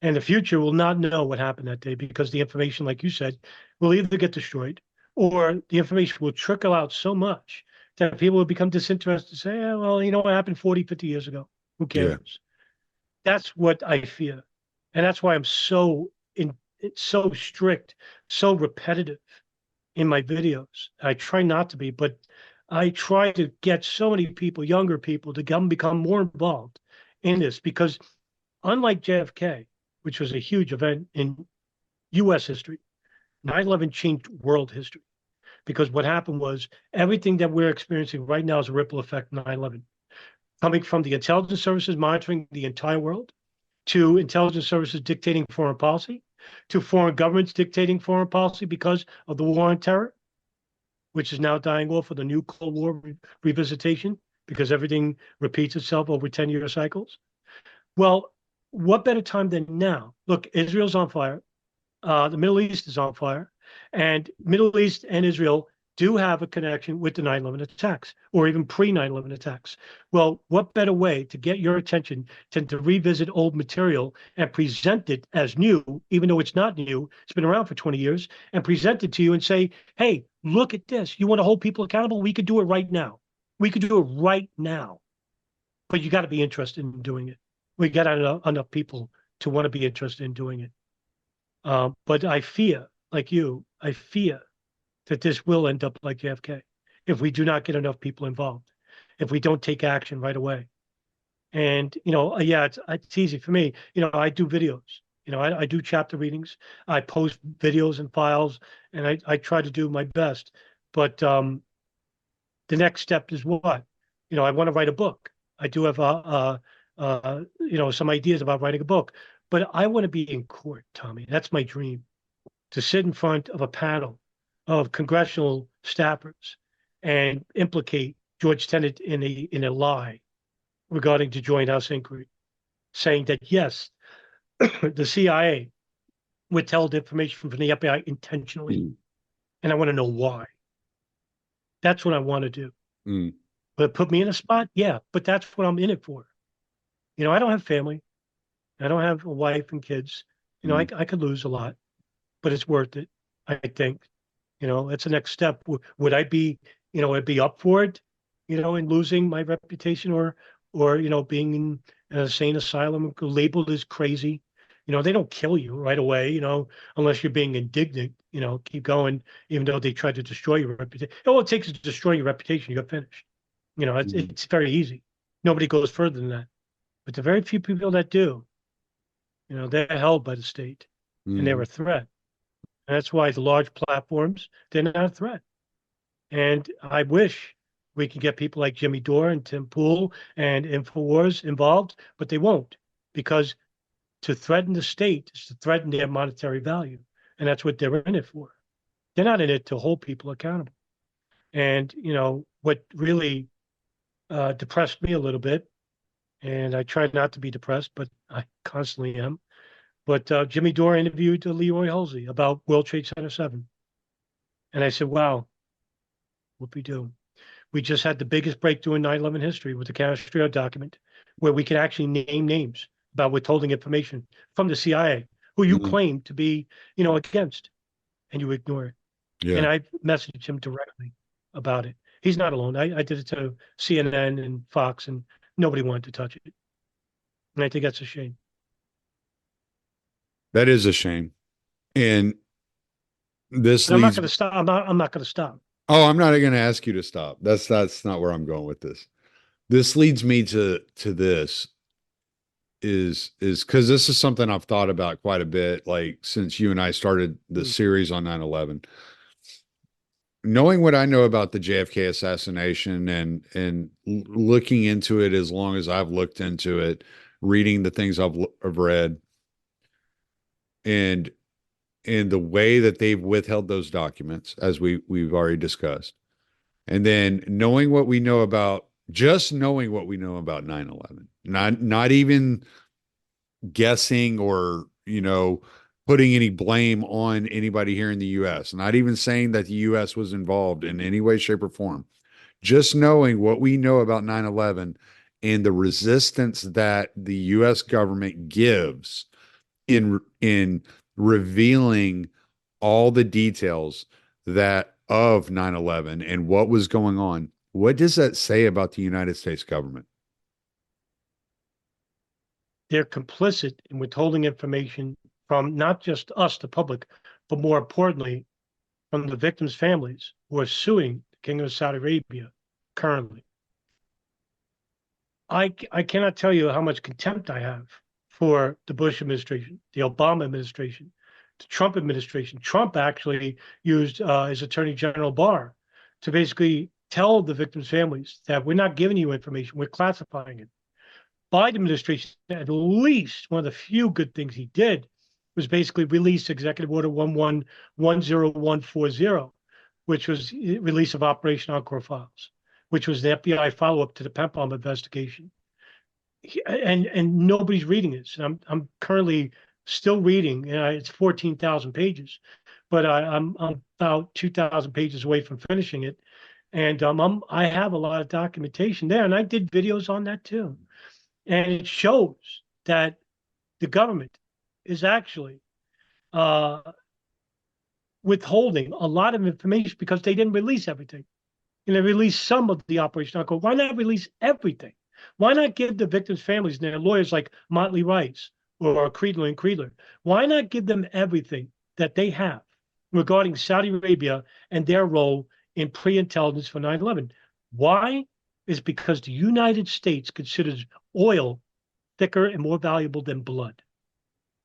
And the future will not know what happened that day, because the information, like you said, will either get destroyed, or the information will trickle out so much that people will become disinterested and say, well, you know what happened 40, 50 years ago? Who Yeah. cares? That's what I fear. And that's why I'm it's so strict, so repetitive in my videos. I try not to be, but I try to get so many people, younger people, to become more involved in this, because unlike JFK, which was a huge event in US history, 9/11 changed world history, because what happened was everything that we're experiencing right now is a ripple effect 9/11, coming from the intelligence services monitoring the entire world, to intelligence services dictating foreign policy, to foreign governments dictating foreign policy because of the war on terror, which is now dying off with a new Cold War revisitation, because everything repeats itself over 10-year cycles. Well, what better time than now? Look, Israel's on fire. The Middle East is on fire, and Middle East and Israel do have a connection with the 9/11 attacks, or even pre 9/11 attacks. Well, what better way to get your attention than to revisit old material and present it as new, even though it's not new, it's been around for 20 years, and present it to you and say, hey, look at this. You want to hold people accountable? We could do it right now. We could do it right now. But you got to be interested in doing it. We got enough people to want to be interested in doing it. But I fear, like you, I fear that this will end up like JFK if we do not get enough people involved, if we don't take action right away. And, yeah, it's easy for me. I do videos, I do chapter readings, I post videos and files, and I try to do my best. But the next step is what? I want to write a book. I do have, some ideas about writing a book, but I want to be in court, Tommy. That's my dream, to sit in front of a panel of congressional staffers and implicate George Tenet in a lie regarding the Joint House inquiry, saying that yes, the CIA withheld information from the FBI intentionally, and I want to know why. That's what I want to do. Mm. But put me in a spot, yeah, but that's what I'm in it for. I don't have family, I don't have a wife and kids. Mm. I could lose a lot, but it's worth it, I think. That's the next step. Would I be, I'd be up for it, in losing my reputation, or being in an insane asylum labeled as crazy, They don't kill you right away, unless you're being indignant, keep going, even though they try to destroy your reputation. All it takes is to destroy your reputation. You got finished. Mhm. It's very easy. Nobody goes further than that. But the very few people that do, they're held by the state and they're Mhm. a threat. And that's why the large platforms, they're not a threat. And I wish we could get people like Jimmy Dore and Tim Pool and InfoWars involved, but they won't, because to threaten the state is to threaten their monetary value. And that's what they're in it for. They're not in it to hold people accountable. And, what really depressed me a little bit, and I try not to be depressed, but I constantly am. But Jimmy Dore interviewed Leroy Halsey about World Trade Center 7. And I said, wow, what we do? We just had the biggest breakthrough in 9/11 history with the Castro document, where we could actually name names about withholding information from the CIA, who you Mhm. claim to be, against, and you ignore it. And Yeah. I messaged him directly about it. He's not alone. I did it to CNN and Fox, and nobody wanted to touch it. And I think that's a shame. That is a shame. And this And I'm not leads going to stop. I'm not going to stop. Oh, I'm not going to ask you to stop. That's not where I'm going with this. This leads me to this is because this is something I've thought about quite a bit, like since you and I started the Mm. series on 9/11. Knowing what I know about the JFK assassination and looking into it as long as I've looked into it, reading the things I've read, and the way that they've withheld those documents, as we've already discussed, and then knowing what we know about just knowing what we know about 9/11, not even guessing or putting any blame on anybody here in the US, not even saying that the US was involved in any way, shape, or form. Just knowing what we know about 9/11 and the resistance that the US government gives in revealing all the details that of 9/11 and what was going on. What does that say about the United States government? They're complicit in withholding information from not just us, the public, but more importantly, from the victims' families who are suing the Kingdom of Saudi Arabia currently. I cannot tell you how much contempt I have for the Bush administration, the Obama administration, the Trump administration. Trump actually used his Attorney General Barr to basically tell the victims' families that we're not giving you information, we're classifying it. Biden administration, at least one of the few good things he did was basically release Executive Order 110140, which was release of Operation Encore files, which was the FBI follow-up to the Pempalm investigation. And nobody's reading this. I'm currently still reading. It's 14,000 pages, but I'm about 2,000 pages away from finishing it. And I have a lot of documentation there, and I did videos on that too. And it shows that the government is actually uh, withholding a lot of information because they didn't release everything. And they released some of the Operation Encore. Why not release everything? Why not give the victims' families and their lawyers like Motley Rice or Creedler and Creedler, why not give them everything that they have regarding Saudi Arabia and their role in pre-intelligence for 9/11? Why? Is because the United States considers oil thicker and more valuable than blood.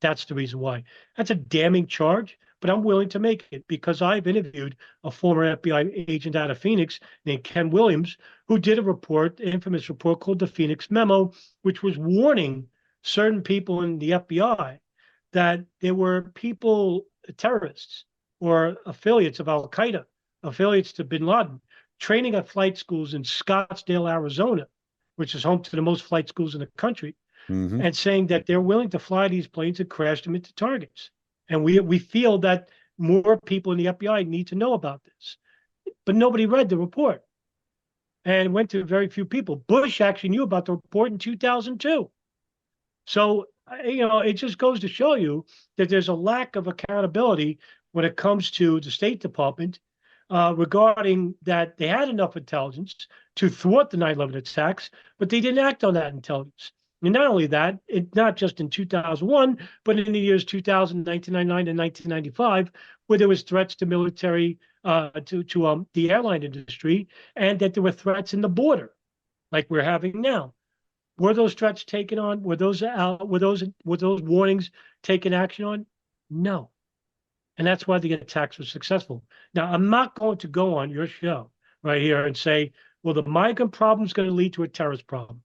That's the reason why. That's a damning charge, but I'm willing to make it because I've interviewed a former FBI agent out of Phoenix named Ken Williams, who did a report, an infamous report called the Phoenix Memo, which was warning certain people in the FBI that there were people, terrorists or affiliates of Al Qaeda, affiliates to bin Laden, training at flight schools in Scottsdale, Arizona, which is home to the most flight schools in the country, Mm-hmm. and saying that they're willing to fly these planes and crash them into targets. And we feel that more people in the FBI need to know about this. But nobody read the report and went to very few people. Bush actually knew about the report in 2002. So, it just goes to show you that there's a lack of accountability when it comes to the State Department regarding that they had enough intelligence to thwart the 9/11 attacks, but they didn't act on that intelligence. And not only that, it not just in 2001, but in the years 2000, 1999, and 1995, where there was threats to military, to the airline industry, and that there were threats in the border, like we're having now. Were those threats taken on? Were those warnings taken action on? No. And that's why the attacks were successful. Now, I'm not going to go on your show right here and say, well, the migrant problem is going to lead to a terrorist problem.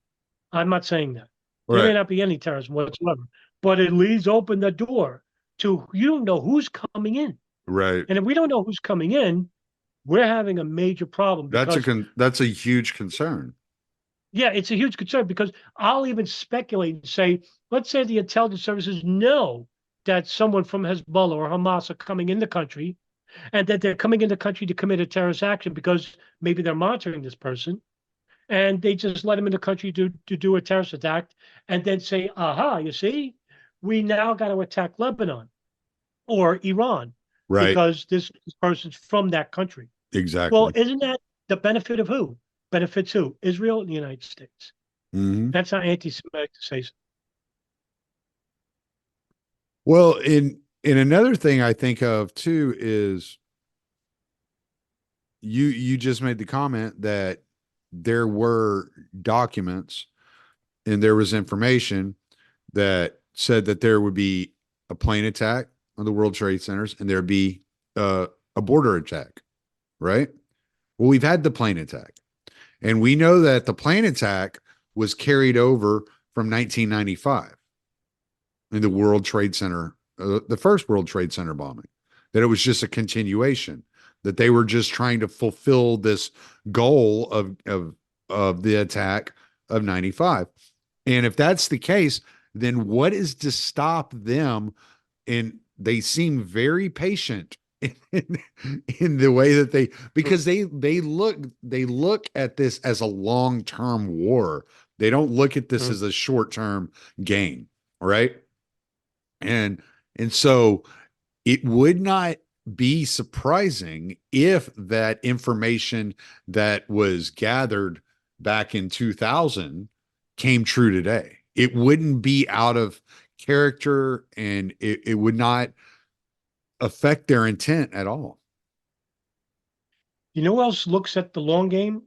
I'm not saying that. There may Right. not be any terrorism whatsoever, but it leaves open the door to you don't know who's coming in. Right. And if we don't know who's coming in, we're having a major problem because That's a huge concern. yeah, it's a huge concern because I'll even speculate and say, let's say the intelligence services know that someone from Hezbollah or Hamas are coming in the country and that they're coming in the country to commit a terrorist action because maybe they're monitoring this person and they just let him in the country to do a terrorist attack and then say, aha, you see, we now got to attack Lebanon or Iran Right. because this person's from that country. Well, Exactly. isn't that the benefit of who? Benefits who? Israel and the United States. Hmm. That's not anti-Semitic to say so. Well, in another thing I think of too is you just made the comment that there were documents and there was information that said that there would be a plane attack on the World Trade Centers and there'd be a border attack, right? Well, we've had the plane attack, and we know that the plane attack was carried over from 1995 in the World Trade Center, the first World Trade Center bombing, that it was just a continuation, that they were just trying to fulfill this goal of the attack of 95. And if that's the case, then what is to stop them? And they seem very patient in the way that because they look at this as a long-term war. They don't look at this as a short-term gain, right? And and so it would not be surprising if that information that was gathered back in 2000 came true today. It wouldn't be out of character, and it would not affect their intent at all. You know who else looks at the long game?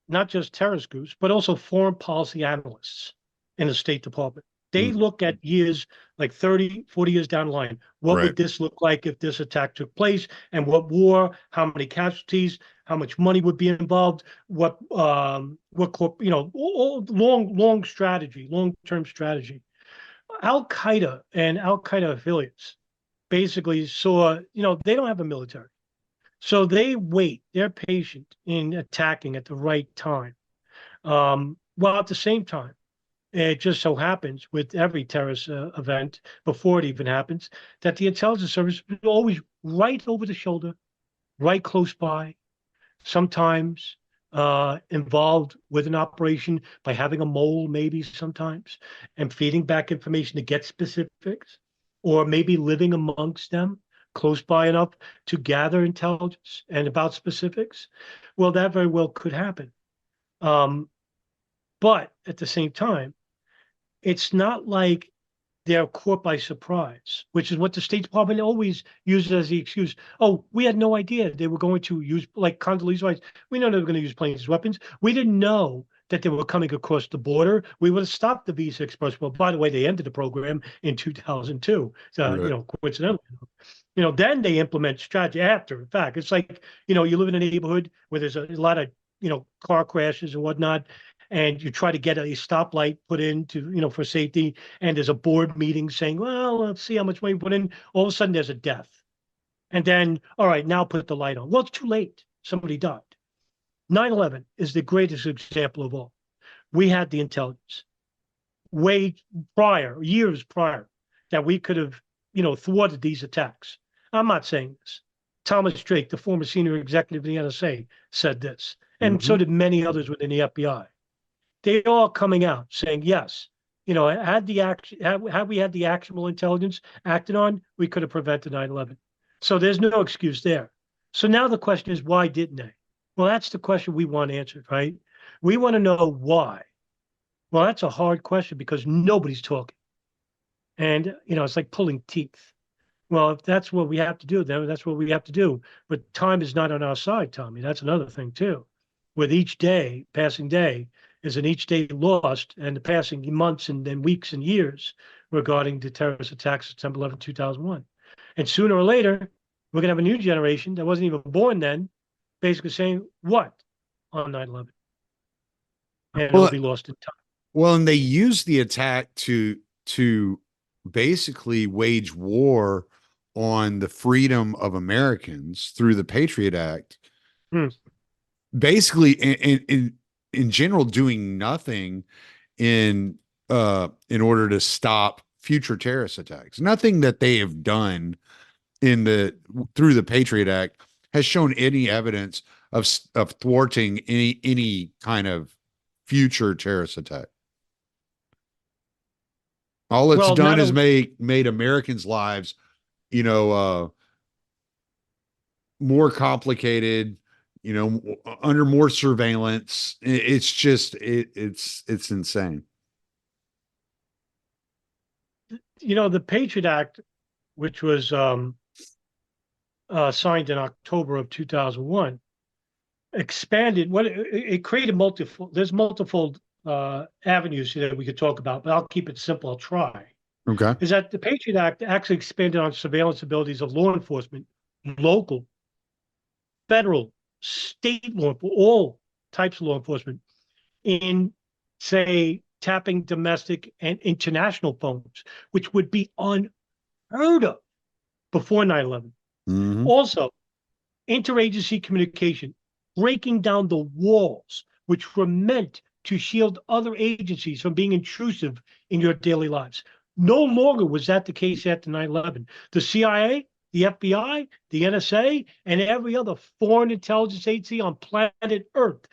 Not just terrorist groups, but also foreign policy analysts in the State Department. They Mm, look at years like 30, 40 years down the line. What right. would this look like if this attack took place? And what war, how many casualties, how much money would be involved, long strategy, long-term strategy. Al-Qaeda and Al-Qaeda affiliates basically saw, they don't have a military. So they wait, they're patient in attacking at the right time. While at the same time, it just so happens with every terrorist event, before it even happens, that the intelligence service is always right over the shoulder, right close by, sometimes involved with an operation by having a mole, maybe sometimes, and feeding back information to get specifics, or maybe living amongst them close by enough to gather intelligence and about specifics. Well, that very well could happen. But at the same time, it's not like they're caught by surprise, which is what the State Department always uses as the excuse. Oh, we had no idea they were going to use, like Condoleezza Rice. We know they were going to use planes as weapons. We didn't know that they were coming across the border. We would have stopped the Visa Express. Well, by the way, they ended the program in 2002. Right. Coincidentally. Then they implement strategy after. In fact, it's like, you live in a neighborhood where there's a lot of, car crashes and whatnot, and you try to get a stoplight put in to, for safety, and there's a board meeting saying, well, let's see how much money we put in. All of a sudden there's a death. And then, all right, now put the light on. Well, it's too late. Somebody died. 9/11 is the greatest example of all. We had the intelligence way prior, years prior, that we could have, thwarted these attacks. I'm not saying this. Thomas Drake, the former senior executive of the NSA, said this, and so Mhm. did many others within the FBI. They all coming out saying, yes, had we had the actionable intelligence acted on, we could have prevented 9/11. So there's no excuse there. So now the question is, why didn't they? Well, that's the question we want answered, right? We want to know why. Well, that's a hard question because nobody's talking. And, it's like pulling teeth. Well, if that's what we have to do, then that's what we have to do. But time is not on our side, Tommy. That's another thing, too. With each day, passing day, is an each day lost, and the passing months and then weeks and years regarding the terrorist attacks September 11, 2001. And sooner or later, we're going to have a new generation that wasn't even born then, basically saying, what on 9/11? And it'll Well, be lost in time. well, and they used the attack to basically wage war on the freedom of Americans through the Patriot Act. Hmm. Basically, in general, doing nothing in order to stop future terrorist attacks. Nothing that they have done in the through the Patriot Act has shown any evidence of thwarting any kind of future terrorist attack. All it's Well, done not is only, made Americans' lives, you know, more complicated, under more surveillance. It's just it's insane. the Patriot Act, which was signed in October of 2001, expanded what it created multiple. There's multiple avenues that we could talk about, but I'll keep it simple. I'll try. Okay. Is that the Patriot Act actually expanded on surveillance abilities of law enforcement, local, federal, state law, all types of law enforcement in, say, tapping domestic and international phones, which would be unheard of before 9/11. Mm-hmm. Also, interagency communication, breaking down the walls which were meant to shield other agencies from being intrusive in your daily lives. No longer was that the case after 9/11. The CIA, the FBI, the NSA, and every other foreign intelligence agency on planet Earth,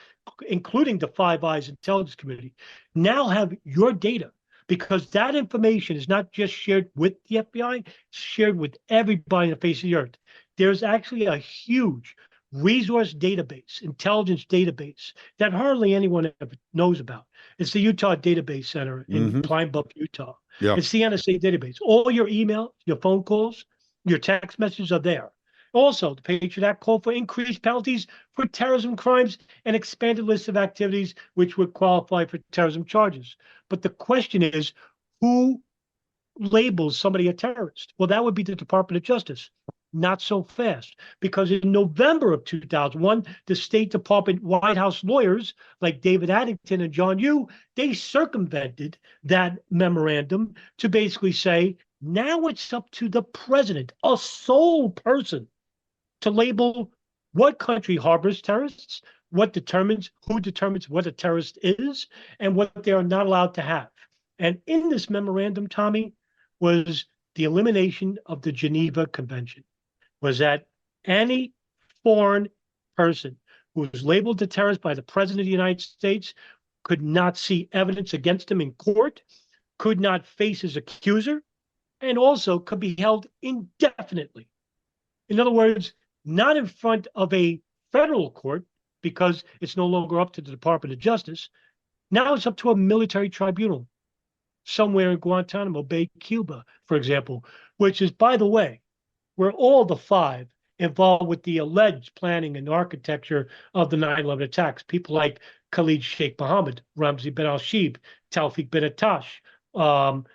including the Five Eyes Intelligence Committee, now have your data because that information is not just shared with the FBI, it's shared with everybody on the face of the earth. There's actually a huge resource database, intelligence database that hardly anyone ever knows about. It's the Utah Database Center in Mm-hmm. Pine Bluff, Utah. Yeah. It's the NSA database. All your email, your phone calls, your text messages are there. Also, the Patriot Act called for increased penalties for terrorism crimes and expanded list of activities which would qualify for terrorism charges. But the question is, who labels somebody a terrorist? Well, that would be the Department of Justice. Not so fast, because in November of 2001, the State Department White House lawyers like David Addington and John Yoo, they circumvented that memorandum to basically say, now it's up to the president, a sole person, to label what country harbors terrorists, who determines what a terrorist is, and what they are not allowed to have. And in this memorandum, Tommy, was the elimination of the Geneva Convention, was that any foreign person who was labeled a terrorist by the president of the United States could not see evidence against him in court, could not face his accuser, and also could be held indefinitely. In other words, not in front of a federal court because it's no longer up to the Department of Justice. Now it's up to a military tribunal somewhere in Guantanamo Bay, Cuba, for example, which is, by the way, where all the five involved with the alleged planning and architecture of the 9/11 attacks. People like Khalid Sheikh Mohammed, Ramzi bin al-Shibh, Tawfiq bin Attash, Omar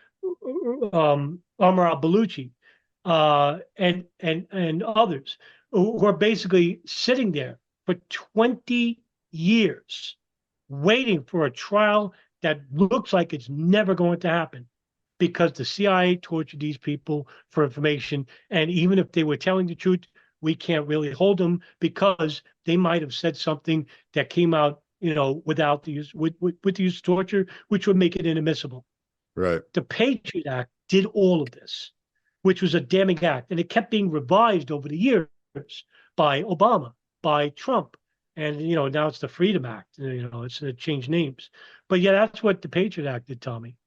al-Baluchi, and others who are basically sitting there for 20 years waiting for a trial that looks like it's never going to happen because the CIA tortured these people for information. And even if they were telling the truth, we can't really hold them because they might have said something that came out, without the use with the use of torture, which would make it inadmissible. Right. The Patriot Act did all of this, which was a damning act, and it kept being revised over the years by Obama, by Trump, and now it's the Freedom Act. It's changed names, but yeah, that's what the Patriot Act did, Tommy.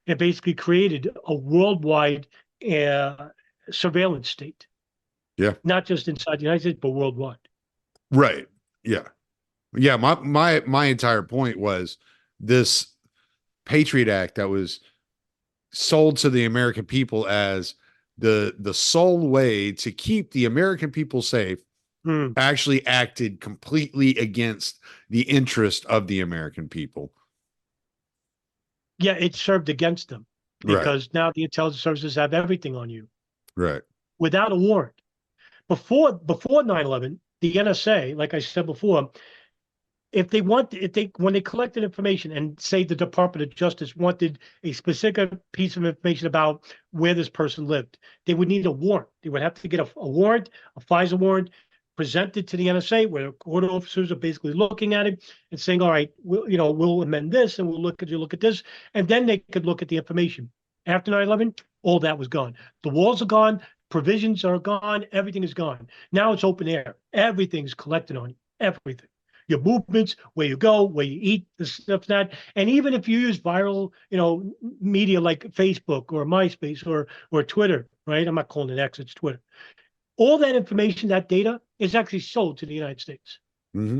It basically created a worldwide surveillance state. Yeah. Not just inside the United States, but worldwide. Right. Yeah. Yeah. My entire point was this Patriot Act that was sold to the American people as the sole way to keep the American people safe actually acted completely against the interest of the American people. Yeah, it served against them Right. because now the intelligence services have everything on you Right. without a warrant. Before 9/11, the NSA, like I said before, when they collected information and say the Department of Justice wanted a specific piece of information about where this person lived, they would need a warrant. They would have to get a warrant, a FISA warrant, presented to the NSA, where court officers are basically looking at it and saying, "All right, we'll amend this, and we'll look at this," and then they could look at the information. After 9/11, all that was gone. The walls are gone, provisions are gone, everything is gone. Now it's open air. Everything's collected on you. Everything. Your movements, where you go, where you eat, this stuff, that. And even if you use viral, media like Facebook or MySpace or Twitter, right? I'm not calling it X, it's Twitter. All that information, that data, is actually sold to the United States. Mm-hmm.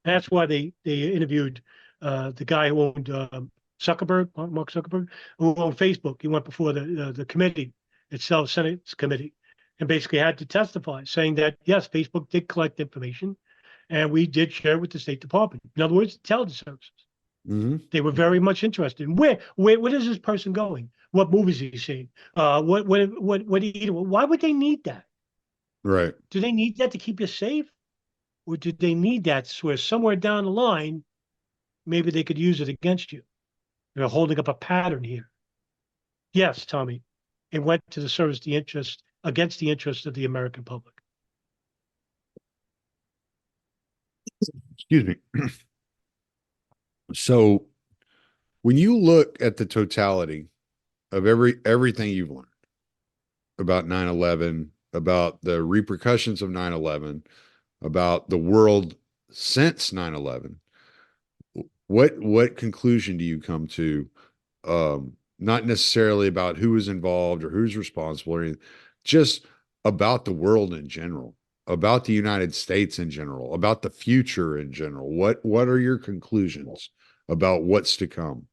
That's why they interviewed the guy who owned Zuckerberg, Mark Zuckerberg, who owned Facebook. He went before the committee itself, Senate's committee, and basically had to testify, saying that yes, Facebook did collect information, and we did share it with the State Department. In other words, intelligence services. Mm-hmm. They were very much interested in where is this person going? What movies is he seeing? What why would they need that? Right. Do they need that to keep you safe? Or do they need that where somewhere down the line, maybe they could use it against you? They're holding up a pattern here. Yes, Tommy, it went to the service against the interest of the American public. Excuse me. So when you look at the totality of everything you've learned about 9/11, about the repercussions of 9/11, about the world since 9/11, what conclusion do you come to? Not necessarily about who was involved or who's responsible or anything, just about the world in general, about the United States in general, about the future in general. What are your conclusions about what's to come?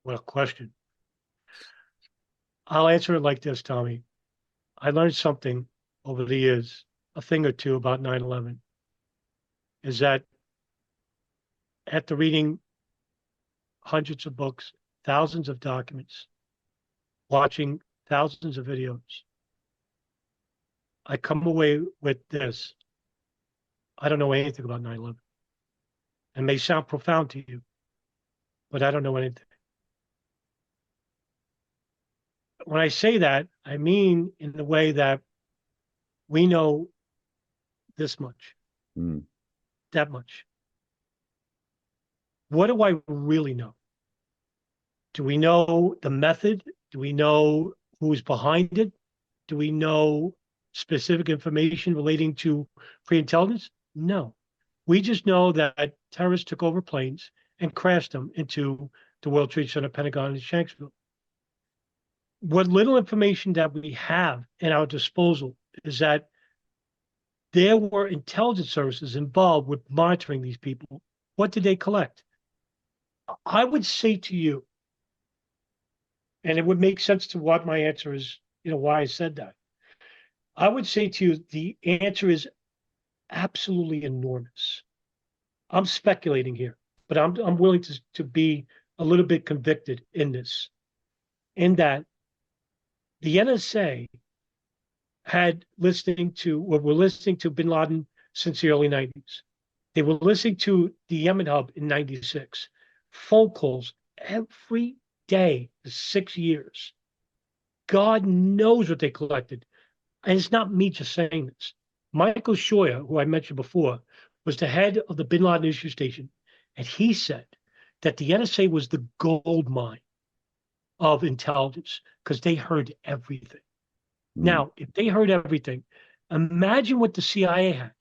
What a question. I'll answer it like this, Tommy. I learned something over the years, a thing or two about 9/11, is that after reading hundreds of books, thousands of documents, watching thousands of videos, I come away with this. I don't know anything about 9/11. It may sound profound to you, but I don't know anything. When I say that, I mean in the way that we know this much, that much. What do I really know? Do we know the method? Do we know who's behind it? Do we know specific information relating to pre-intelligence? No. We just know that terrorists took over planes and crashed them into the World Trade Center, Pentagon, and Shanksville. What little information that we have at our disposal is that there were intelligence services involved with monitoring these people. What did they collect? I would say to you, and it would make sense to what my answer is, why I said that. I would say to you, the answer is absolutely enormous. I'm speculating here, but I'm willing to be a little bit convicted in this, in that the NSA were listening to bin Laden since the early 90s. They were listening to the Yemen hub in 96. Phone calls every day for 6 years. God knows what they collected. And it's not me just saying this. Michael Scheuer, who I mentioned before, was the head of the bin Laden issue station. And he said that the NSA was the gold mine of intelligence because they heard everything. Now, if they heard everything, imagine what the CIA had.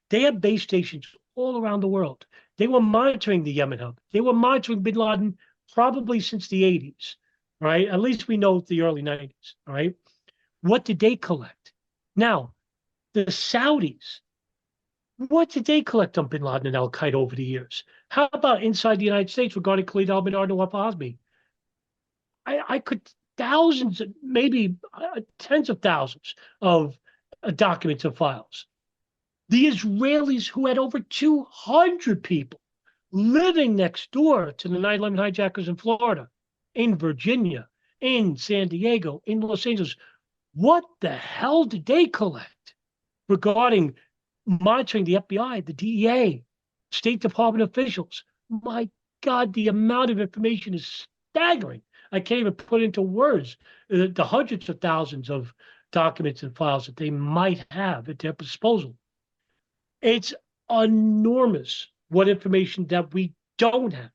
They had base stations all around the world. They were monitoring the Yemen hub. They were monitoring bin Laden probably since the 80s, right? At least we know the early 90s, right? What did they collect? Now, the Saudis What did they collect on bin Laden and Al Qaeda over the years? How about inside the United States regarding Khalid al Minar and Nawaf Hazmi? I could thousands, maybe tens of thousands of documents and files. The Israelis who had over 200 people living next door to the 9/11 hijackers in Florida, in Virginia, in San Diego, in Los Angeles. What the hell did they collect regarding monitoring the FBI, the DEA, State Department officials? My God, the amount of information is staggering. I can't even put into words the hundreds of thousands of documents and files that they might have at their disposal. It's enormous what information that we don't have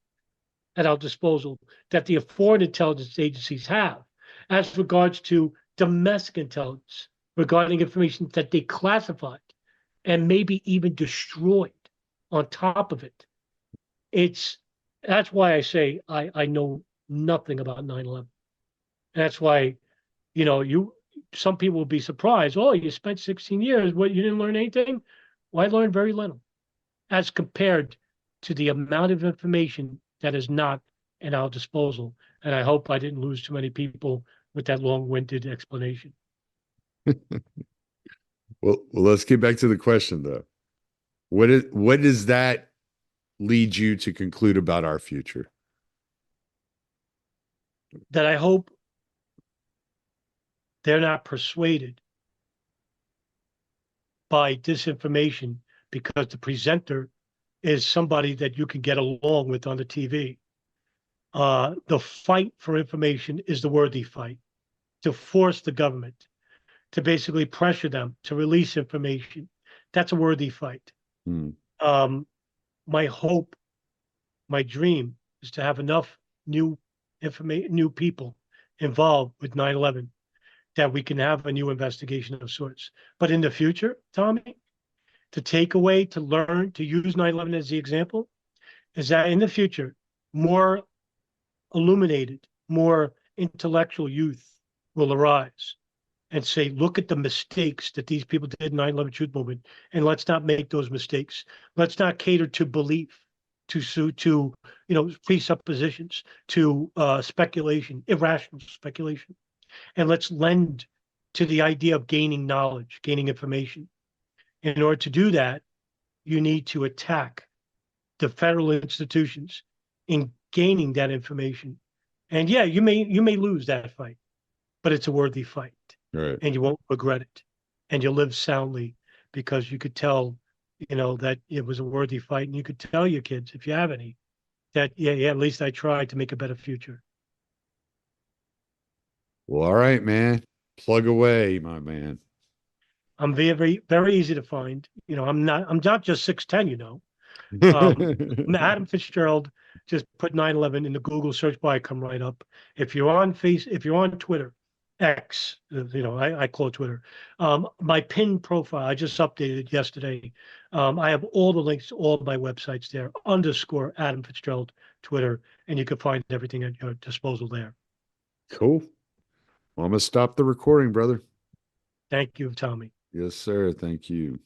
at our disposal that the foreign intelligence agencies have as regards to domestic intelligence regarding information that they classified and maybe even destroyed on top of it. That's why I say I know nothing about 9/11. That's why, some people will be surprised. Oh, you spent 16 years. What, you didn't learn anything? Well, I learned very little as compared to the amount of information that is not at our disposal. And I hope I didn't lose too many people with that long-winded explanation. Well, let's get back to the question though. What does that lead you to conclude about our future? That I hope they're not persuaded by disinformation because the presenter is somebody that you can get along with on the TV. The fight for information is the worthy fight to force the government to basically pressure them to release information. That's a worthy fight. Hmm. My hope, my dream is to have enough new people involved with 9/11 that we can have a new investigation of sorts. But in the future, Tommy, to take away, to learn, to use 9/11 as the example, is that in the future, more illuminated, more intellectual youth will arise and say, look at the mistakes that these people did in 9/11 Truth Movement, and let's not make those mistakes. Let's not cater to belief, to presuppositions, to speculation, irrational speculation, and let's lend to the idea of gaining knowledge, gaining information. In order to do that, you need to attack the federal institutions in gaining that information. And yeah, you may lose that fight, but it's a worthy fight. Right. And you won't regret it. And you'll live soundly because you could tell, that it was a worthy fight. And you could tell your kids, if you have any, that, yeah, at least I tried to make a better future. Well, all right, man. Plug away, my man. I'm very, very easy to find. I'm not just 6'10", Adam Fitzgerald, just put 9/11 in the Google search bar, I come right up. If you're on Twitter, X, I call it Twitter. My pinned profile, I just updated yesterday. I have all the links to all of my websites there, _ Adam Fitzgerald Twitter, and you can find everything at your disposal there. Cool. Well, I'm going to stop the recording, brother. Thank you, Tommy. Yes, sir. Thank you.